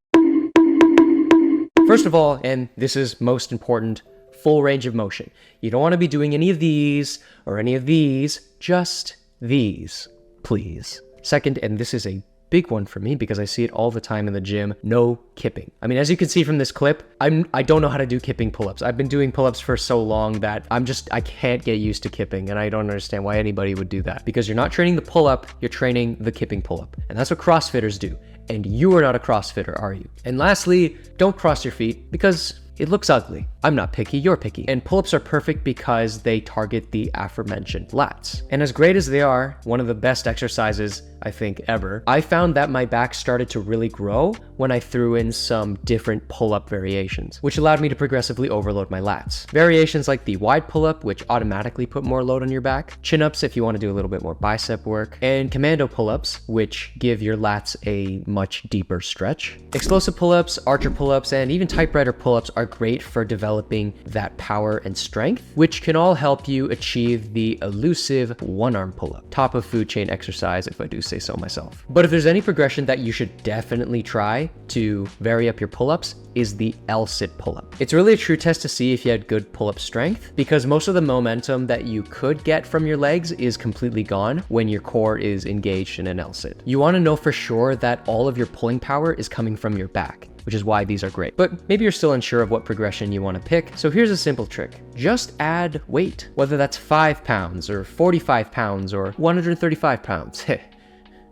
first of all, and this is most important, full range of motion. You don't want to be doing any of these or any of these, just these, please. Second, and this is a big one for me because I see it all the time in the gym, no kipping. I mean, as you can see from this clip, I don't know how to do kipping pull-ups. I've been doing pull-ups for so long that I can't get used to kipping, and I don't understand why anybody would do that. Because you're not training the pull-up, you're training the kipping pull-up. And that's what CrossFitters do. And you are not a CrossFitter, are you? And lastly, don't cross your feet because it looks ugly. I'm not picky, you're picky. And pull-ups are perfect because they target the aforementioned lats. And as great as they are, one of the best exercises I think ever, I found that my back started to really grow when I threw in some different pull-up variations, which allowed me to progressively overload my lats. Variations like the wide pull-up, which automatically put more load on your back, chin-ups if you want to do a little bit more bicep work, and commando pull-ups, which give your lats a much deeper stretch. Explosive pull-ups, archer pull-ups, and even typewriter pull-ups are great for developing that power and strength, which can all help you achieve the elusive one-arm pull-up. Top of food chain exercise, if I do say so myself. But if there's any progression that you should definitely try to vary up your pull-ups, is the L-sit pull-up. It's really a true test to see if you had good pull-up strength, because most of the momentum that you could get from your legs is completely gone when your core is engaged in an L-sit. You want to know for sure that all of your pulling power is coming from your back, which is why these are great. But maybe you're still unsure of what progression you want to pick, so here's a simple trick. Just add weight, whether that's 5 pounds or 45 pounds or 135 pounds.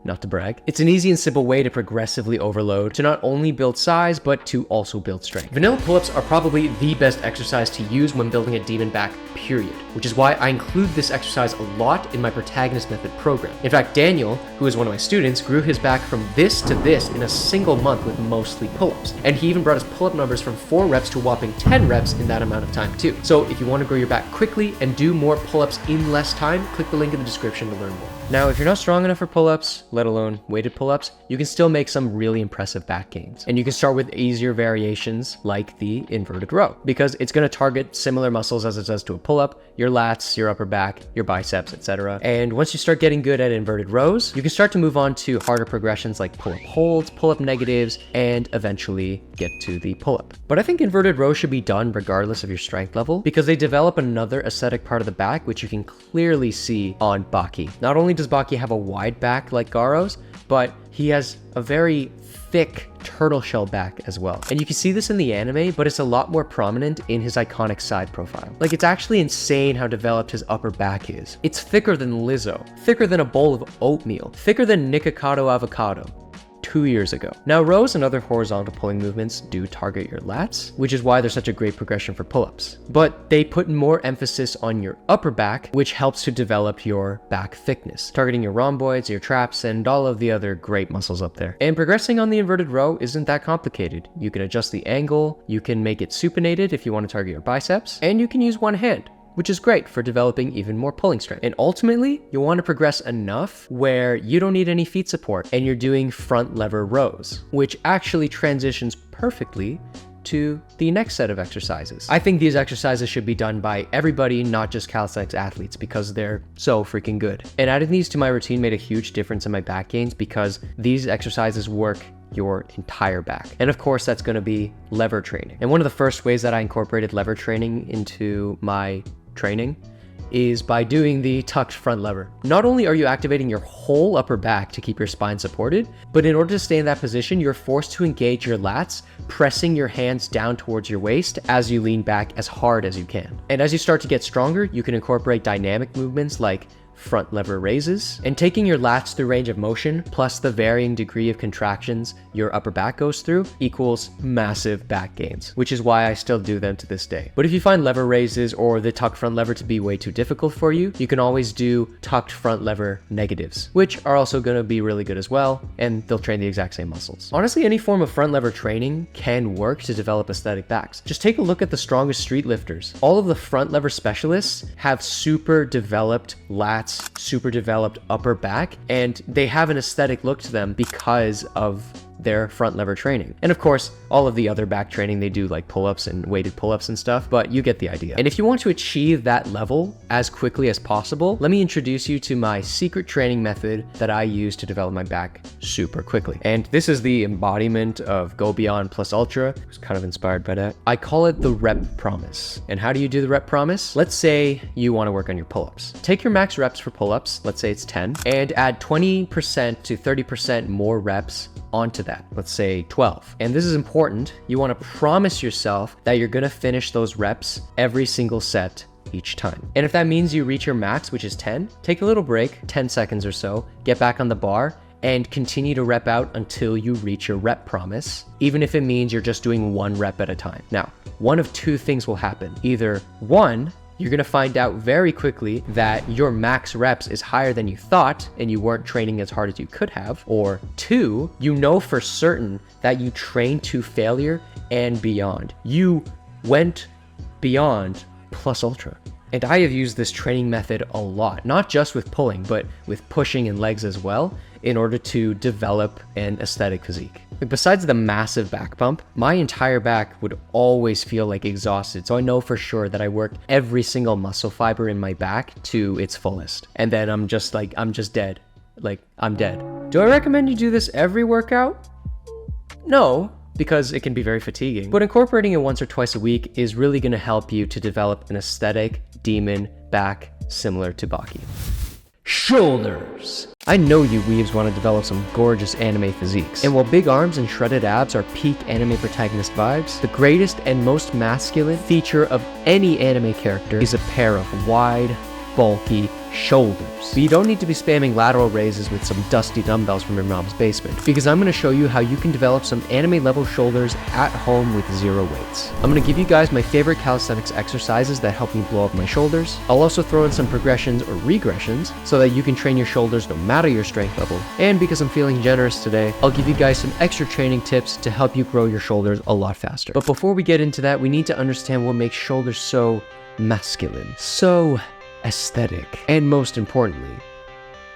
Not to brag. It's an easy and simple way to progressively overload to not only build size, but to also build strength. Vanilla pull-ups are probably the best exercise to use when building a demon back, period, which is why I include this exercise a lot in my protagonist method program. In fact, Daniel, who is one of my students, grew his back from this to this in a single month with mostly pull-ups. And he even brought his pull-up numbers from 4 reps to a whopping 10 reps in that amount of time too. So if you want to grow your back quickly and do more pull-ups in less time, click the link in the description to learn more. Now, if you're not strong enough for pull-ups, let alone weighted pull-ups, you can still make some really impressive back gains. And you can start with easier variations like the inverted row, because it's going to target similar muscles as it does to a pull-up, your lats, your upper back, your biceps, etc. And once you start getting good at inverted rows, you can start to move on to harder progressions like pull-up holds, pull-up negatives, and eventually get to the pull-up. But I think inverted rows should be done regardless of your strength level, because they develop another aesthetic part of the back, which you can clearly see on Baki. Not only does Baki have a wide back like Garo's, but he has a very thick turtle shell back as well. And you can see this in the anime, but it's a lot more prominent in his iconic side profile. Like, it's actually insane how developed his upper back is. It's thicker than Lizzo, thicker than a bowl of oatmeal, thicker than Nikocado avocado 2 years ago. Now, rows and other horizontal pulling movements do target your lats, which is why they're such a great progression for pull-ups. But they put more emphasis on your upper back, which helps to develop your back thickness, targeting your rhomboids, your traps, and all of the other great muscles up there. And progressing on the inverted row isn't that complicated. You can adjust the angle, you can make it supinated if you want to target your biceps, and you can use one hand, which is great for developing even more pulling strength. And ultimately, you want to progress enough where you don't need any feet support and you're doing front lever rows, which actually transitions perfectly to the next set of exercises. I think these exercises should be done by everybody, not just calisthenics athletes, because they're so freaking good. And adding these to my routine made a huge difference in my back gains because these exercises work your entire back. And of course, that's going to be lever training. And one of the first ways that I incorporated lever training into my training is by doing the tucked front lever. Not only are you activating your whole upper back to keep your spine supported, but in order to stay in that position, you're forced to engage your lats, pressing your hands down towards your waist as you lean back as hard as you can. And as you start to get stronger, you can incorporate dynamic movements like front lever raises, and taking your lats through range of motion plus the varying degree of contractions your upper back goes through equals massive back gains, which is why I still do them to this day. But if you find lever raises or the tucked front lever to be way too difficult for you, you can always do tucked front lever negatives, which are also going to be really good as well, and they'll train the exact same muscles. Honestly, any form of front lever training can work to develop aesthetic backs. Just take a look at the strongest street lifters. All of the front lever specialists have super developed lats, super developed upper back, and they have an aesthetic look to them because of their front lever training. And of course, all of the other back training, they do like pull-ups and weighted pull-ups and stuff, but you get the idea. And if you want to achieve that level as quickly as possible, let me introduce you to my secret training method that I use to develop my back super quickly. And this is the embodiment of Go Beyond plus Ultra. It was kind of inspired by that. I call it the rep promise. And how do you do the rep promise? Let's say you want to work on your pull-ups. Take your max reps for pull-ups, let's say it's 10, and add 20% to 30% more reps onto that, let's say 12. And this is important. You want to promise yourself that you're going to finish those reps every single set each time. And if that means you reach your max, which is 10, take a little break, 10 seconds or so, get back on the bar, and continue to rep out until you reach your rep promise, even if it means you're just doing 1 rep at a time. Now, one of 2 things will happen. Either 1, you're gonna find out very quickly that your max reps is higher than you thought and you weren't training as hard as you could have. Or 2, you know for certain that you trained to failure and beyond. You went beyond plus ultra. And I have used this training method a lot, not just with pulling, but with pushing and legs as well, in order to develop an aesthetic physique. Besides the massive back bump, my entire back would always feel like exhausted. So I know for sure that I worked every single muscle fiber in my back to its fullest. And then I'm just dead. Like, I'm dead. Do I recommend you do this every workout? No, because it can be very fatiguing. But incorporating it once or twice a week is really gonna help you to develop an aesthetic demon back similar to Baki. Shoulders. I know you weebs want to develop some gorgeous anime physiques. And while big arms and shredded abs are peak anime protagonist vibes, the greatest and most masculine feature of any anime character is a pair of wide, bulky shoulders. But you don't need to be spamming lateral raises with some dusty dumbbells from your mom's basement, because I'm going to show you how you can develop some anime level shoulders at home with 0 weights. I'm going to give you guys my favorite calisthenics exercises that help me blow up my shoulders. I'll also throw in some progressions or regressions so that you can train your shoulders no matter your strength level. And because I'm feeling generous today, I'll give you guys some extra training tips to help you grow your shoulders a lot faster. But before we get into that, we need to understand what makes shoulders so masculine, so aesthetic, and most importantly,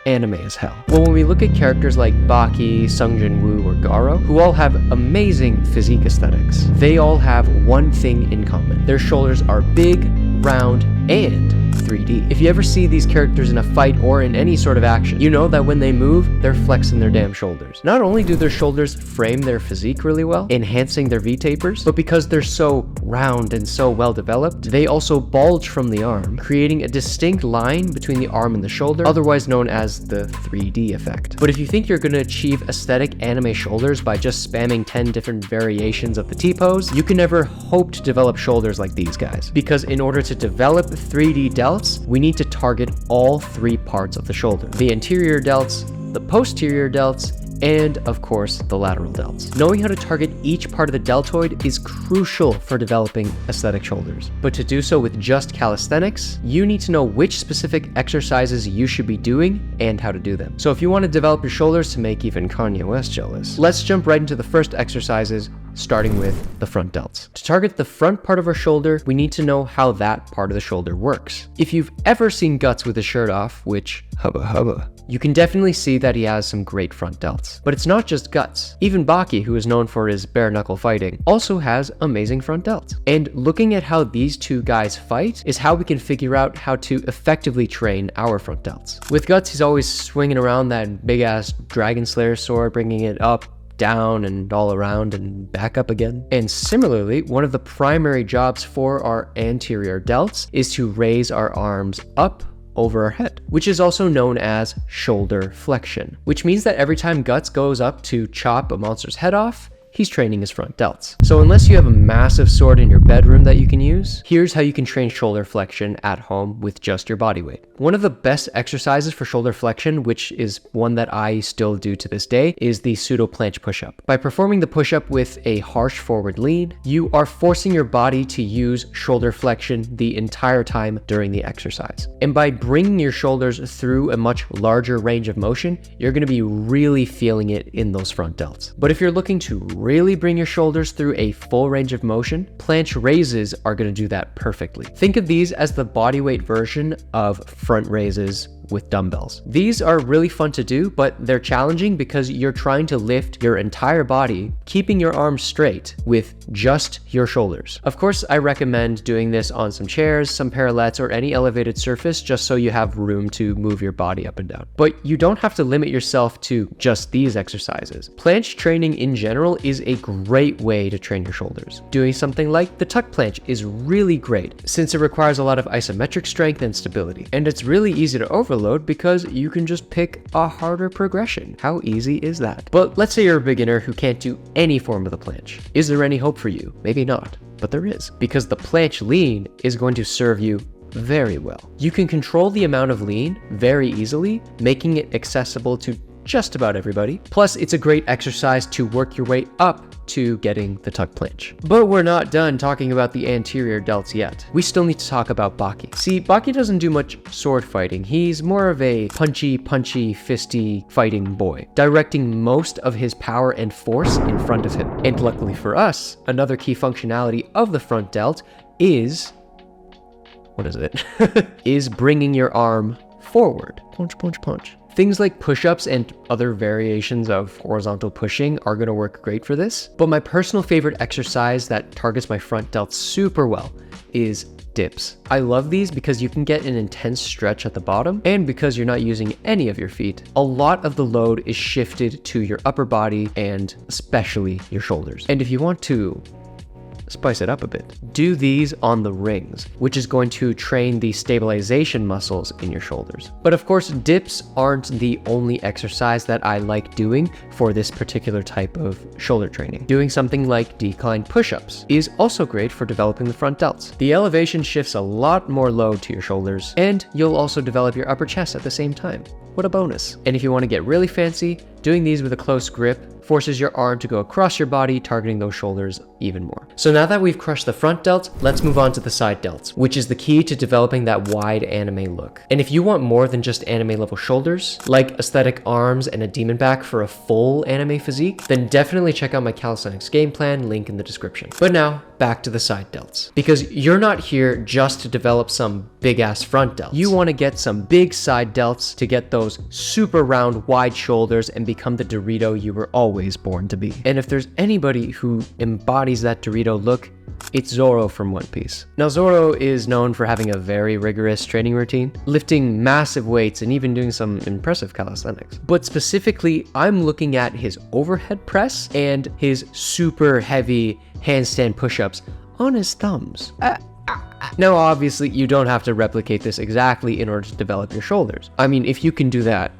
anime as hell. Well, when we look at characters like Baki, Sungjin Woo, or Garo, who all have amazing physique aesthetics, they all have one thing in common. Their shoulders are big, round, and 3D. If you ever see these characters in a fight or in any sort of action, you know that when they move, they're flexing their damn shoulders. Not only do their shoulders frame their physique really well, enhancing their V-tapers, but because they're so round and so well developed, they also bulge from the arm, creating a distinct line between the arm and the shoulder, otherwise known as the 3D effect. But if you think you're going to achieve aesthetic anime shoulders by just spamming 10 different variations of the T-pose, you can never hope to develop shoulders like these guys. Because in order to develop 3D delts, we need to target all 3 parts of the shoulder: the anterior delts, the posterior delts, and of course the lateral delts. Knowing how to target each part of the deltoid is crucial for developing aesthetic shoulders. But to do so with just calisthenics, you need to know which specific exercises you should be doing and how to do them. So if you want to develop your shoulders to make even Kanye West jealous, let's jump right into the first exercises, starting with the front delts. To target the front part of our shoulder, we need to know how that part of the shoulder works. If you've ever seen Guts with his shirt off, which hubba hubba, you can definitely see that he has some great front delts. But it's not just Guts. Even Baki, who is known for his bare knuckle fighting, also has amazing front delts. And looking at how these 2 guys fight is how we can figure out how to effectively train our front delts. With Guts, he's always swinging around that big ass Dragon Slayer sword, bringing it up, down, and all around and back up again. And similarly, one of the primary jobs for our anterior delts is to raise our arms up over our head, which is also known as shoulder flexion, which means that every time Guts goes up to chop a monster's head off, he's training his front delts. So unless you have a massive sword in your bedroom that you can use, here's how you can train shoulder flexion at home with just your body weight. One of the best exercises for shoulder flexion, which is one that I still do to this day, is the pseudo planche push-up. By performing the push-up with a harsh forward lean, you are forcing your body to use shoulder flexion the entire time during the exercise. And by bringing your shoulders through a much larger range of motion, you're going to be really feeling it in those front delts. But if you're looking to really bring your shoulders through a full range of motion, planche raises are going to do that perfectly. Think of these as the bodyweight version of front raises with dumbbells. These are really fun to do, but they're challenging because you're trying to lift your entire body, keeping your arms straight with just your shoulders. Of course, I recommend doing this on some chairs, some parallettes, or any elevated surface just so you have room to move your body up and down. But you don't have to limit yourself to just these exercises. Planche training in general is a great way to train your shoulders. Doing something like the tuck planche is really great since it requires a lot of isometric strength and stability. And it's really easy to overload because you can just pick a harder progression. How easy is that? But let's say you're a beginner who can't do any form of the planche. Is there any hope for you? Maybe not, but there is, because the planche lean is going to serve you very well. You can control the amount of lean very easily, making it accessible to just about everybody. Plus, it's a great exercise to work your way up to getting the tuck planche. But we're not done talking about the anterior delts yet. We still need to talk about Baki. See, Baki doesn't do much sword fighting. He's more of a punchy, fisty fighting boy, directing most of his power and force in front of him. And luckily for us, another key functionality of the front delt is, what is it? is bringing your arm forward. Punch, punch, punch. Things like push-ups and other variations of horizontal pushing are going to work great for this. But my personal favorite exercise that targets my front delts super well is dips. I love these because you can get an intense stretch at the bottom, and because you're not using any of your feet, a lot of the load is shifted to your upper body and especially your shoulders. And if you want to spice it up a bit, do these on the rings, which is going to train the stabilization muscles in your shoulders. But of course, dips aren't the only exercise that I like doing for this particular type of shoulder training. Doing something like decline push-ups is also great for developing the front delts. The elevation shifts a lot more load to your shoulders, and you'll also develop your upper chest at the same time. What a bonus. And if you want to get really fancy, doing these with a close grip forces your arm to go across your body, targeting those shoulders even more. So now that we've crushed the front delt, let's move on to the side delts, which is the key to developing that wide anime look. And if you want more than just anime level shoulders, like aesthetic arms and a demon back for a full anime physique, then definitely check out my calisthenics game plan, link in the description. But now, back to the side delts. Because you're not here just to develop some big ass front delts. You want to get some big side delts to get those super round, wide shoulders and become the Dorito you were always born to be. And if there's anybody who embodies that Dorito look, it's Zoro from One Piece. Now, Zoro is known for having a very rigorous training routine, lifting massive weights and even doing some impressive calisthenics. But specifically, I'm looking at his overhead press and his super heavy handstand push-ups on his thumbs. Now, obviously, you don't have to replicate this exactly in order to develop your shoulders. I mean, if you can do that,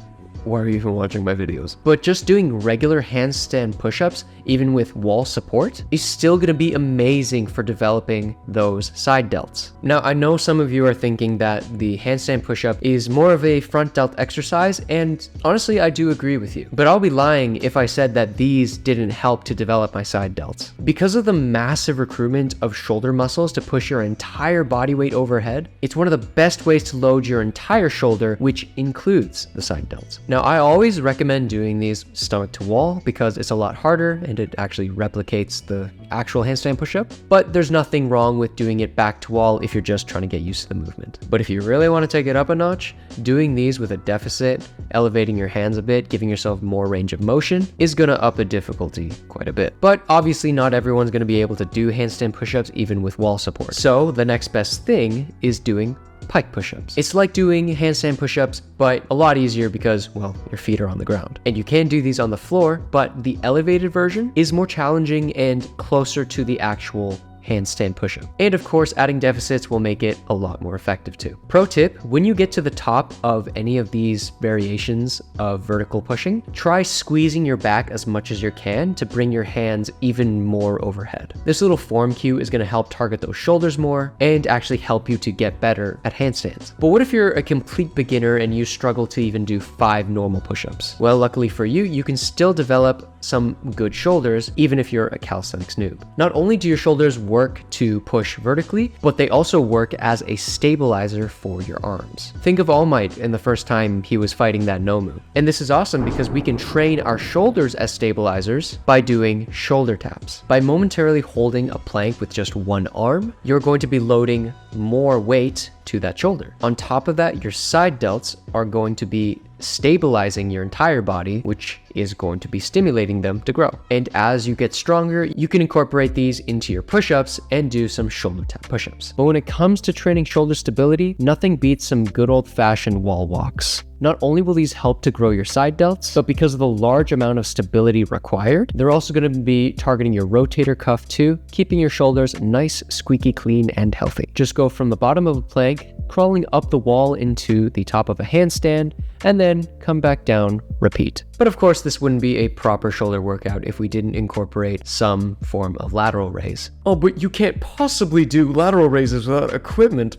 why are you even watching my videos? But just doing regular handstand push-ups, even with wall support, is still gonna be amazing for developing those side delts. Now, I know some of you are thinking that the handstand push-up is more of a front delt exercise, and honestly, I do agree with you. But I'll be lying if I said that these didn't help to develop my side delts. Because of the massive recruitment of shoulder muscles to push your entire body weight overhead, it's one of the best ways to load your entire shoulder, which includes the side delts. Now, I always recommend doing these stomach to wall because it's a lot harder and it actually replicates the actual handstand push-up, but there's nothing wrong with doing it back to wall if you're just trying to get used to the movement. But if you really want to take it up a notch, doing these with a deficit, elevating your hands a bit, giving yourself more range of motion, is going to up the difficulty quite a bit. But obviously not everyone's going to be able to do handstand push-ups even with wall support. So the next best thing is doing pike push-ups. It's like doing handstand push-ups, but a lot easier because, well, your feet are on the ground. And you can do these on the floor, but the elevated version is more challenging and closer to the actual handstand push-up. And of course, adding deficits will make it a lot more effective too. Pro tip, when you get to the top of any of these variations of vertical pushing, try squeezing your back as much as you can to bring your hands even more overhead. This little form cue is going to help target those shoulders more and actually help you to get better at handstands. But what if you're a complete beginner and you struggle to even do 5 normal push-ups? Well, luckily for you, you can still develop some good shoulders, even if you're a calisthenics noob. Not only do your shoulders work to push vertically, but they also work as a stabilizer for your arms. Think of All Might in the first time he was fighting that Nomu. And this is awesome because we can train our shoulders as stabilizers by doing shoulder taps. By momentarily holding a plank with just one arm, you're going to be loading more weight to that shoulder. On top of that, your side delts are going to be stabilizing your entire body, which is going to be stimulating them to grow. And as you get stronger, you can incorporate these into your push-ups and do some shoulder tap push-ups. But when it comes to training shoulder stability, nothing beats some good old-fashioned wall walks. Not only will these help to grow your side delts, but because of the large amount of stability required, they're also going to be targeting your rotator cuff too, keeping your shoulders nice, squeaky clean, and healthy. Just go from the bottom of a plank, crawling up the wall into the top of a handstand, and then come back down, repeat. But of course, this wouldn't be a proper shoulder workout if we didn't incorporate some form of lateral raise. Oh, but you can't possibly do lateral raises without equipment.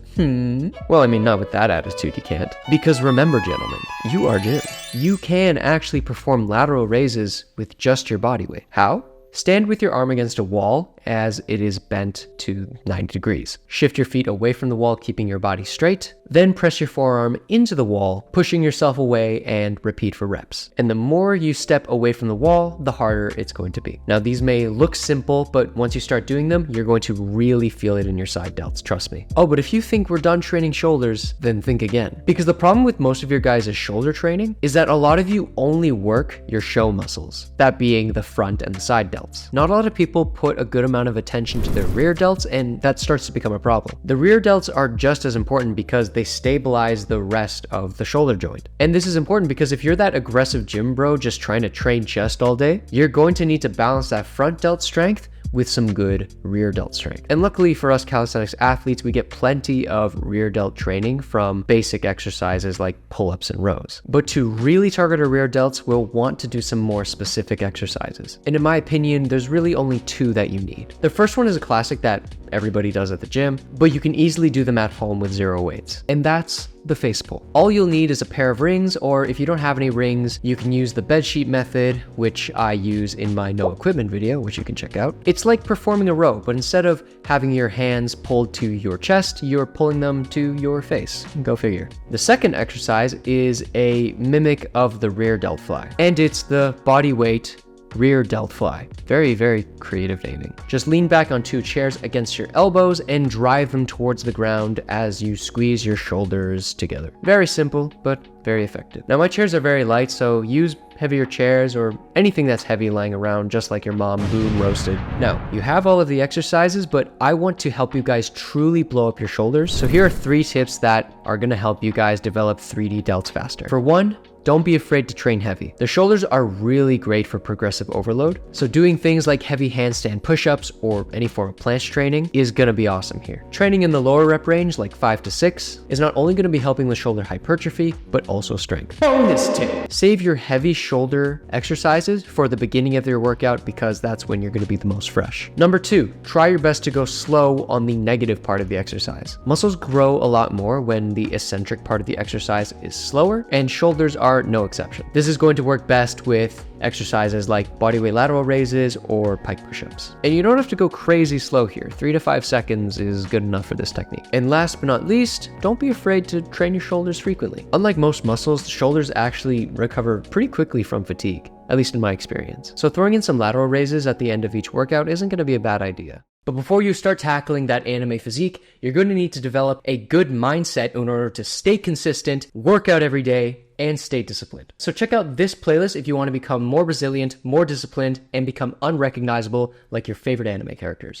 Well, I mean, not with that attitude, you can't. Because remember, gentlemen, you are Jim. You can actually perform lateral raises with just your body weight. How? Stand with your arm against a wall as it is bent to 90 degrees. Shift your feet away from the wall, keeping your body straight. Then press your forearm into the wall, pushing yourself away, and repeat for reps. And the more you step away from the wall, the harder it's going to be. Now, these may look simple, but once you start doing them, you're going to really feel it in your side delts, trust me. Oh, but if you think we're done training shoulders, then think again. Because the problem with most of your guys' shoulder training is that a lot of you only work your show muscles, that being the front and the side delts. Not a lot of people put a good amount of attention to their rear delts, and that starts to become a problem. The rear delts are just as important because they stabilize the rest of the shoulder joint. And this is important because if you're that aggressive gym bro just trying to train chest all day, you're going to need to balance that front delt strength with some good rear delt strength. And luckily for us calisthenics athletes, we get plenty of rear delt training from basic exercises like pull-ups and rows. But to really target our rear delts, we'll want to do some more specific exercises. And in my opinion, there's really only two that you need. The first one is a classic that everybody does at the gym, but you can easily do them at home with zero weights. And that's the face pull. All you'll need is a pair of rings, or if you don't have any rings, you can use the bedsheet method, which I use in my no equipment video, which you can check out. It's like performing a row, but instead of having your hands pulled to your chest, you're pulling them to your face. Go figure. The second exercise is a mimic of the rear delt fly, and it's the body weight rear delt fly. Very, very creative naming. Just lean back on two chairs against your elbows and drive them towards the ground as you squeeze your shoulders together. Very simple, but very effective. Now, my chairs are very light, so use heavier chairs or anything that's heavy lying around, just like your mom, boom, roasted. Now, you have all of the exercises, but I want to help you guys truly blow up your shoulders. So here are 3 tips that are gonna help you guys develop 3D delts faster. For one, don't be afraid to train heavy. The shoulders are really great for progressive overload, so doing things like heavy handstand push-ups or any form of planche training is gonna be awesome here. Training in the lower rep range, like 5 to 6, is not only gonna be helping with shoulder hypertrophy, but also strength. Bonus tip! Save your heavy shoulder exercises for the beginning of your workout because that's when you're gonna be the most fresh. Number 2, try your best to go slow on the negative part of the exercise. Muscles grow a lot more when the eccentric part of the exercise is slower, and shoulders are no exception. This is going to work best with exercises like bodyweight lateral raises or pike push-ups. And you don't have to go crazy slow here. 3 to 5 seconds is good enough for this technique. And last but not least, don't be afraid to train your shoulders frequently. Unlike most muscles, the shoulders actually recover pretty quickly from fatigue, at least in my experience. So throwing in some lateral raises at the end of each workout isn't going to be a bad idea. But before you start tackling that anime physique, you're going to need to develop a good mindset in order to stay consistent, work out every day, and stay disciplined. So check out this playlist if you want to become more resilient, more disciplined, and become unrecognizable like your favorite anime characters.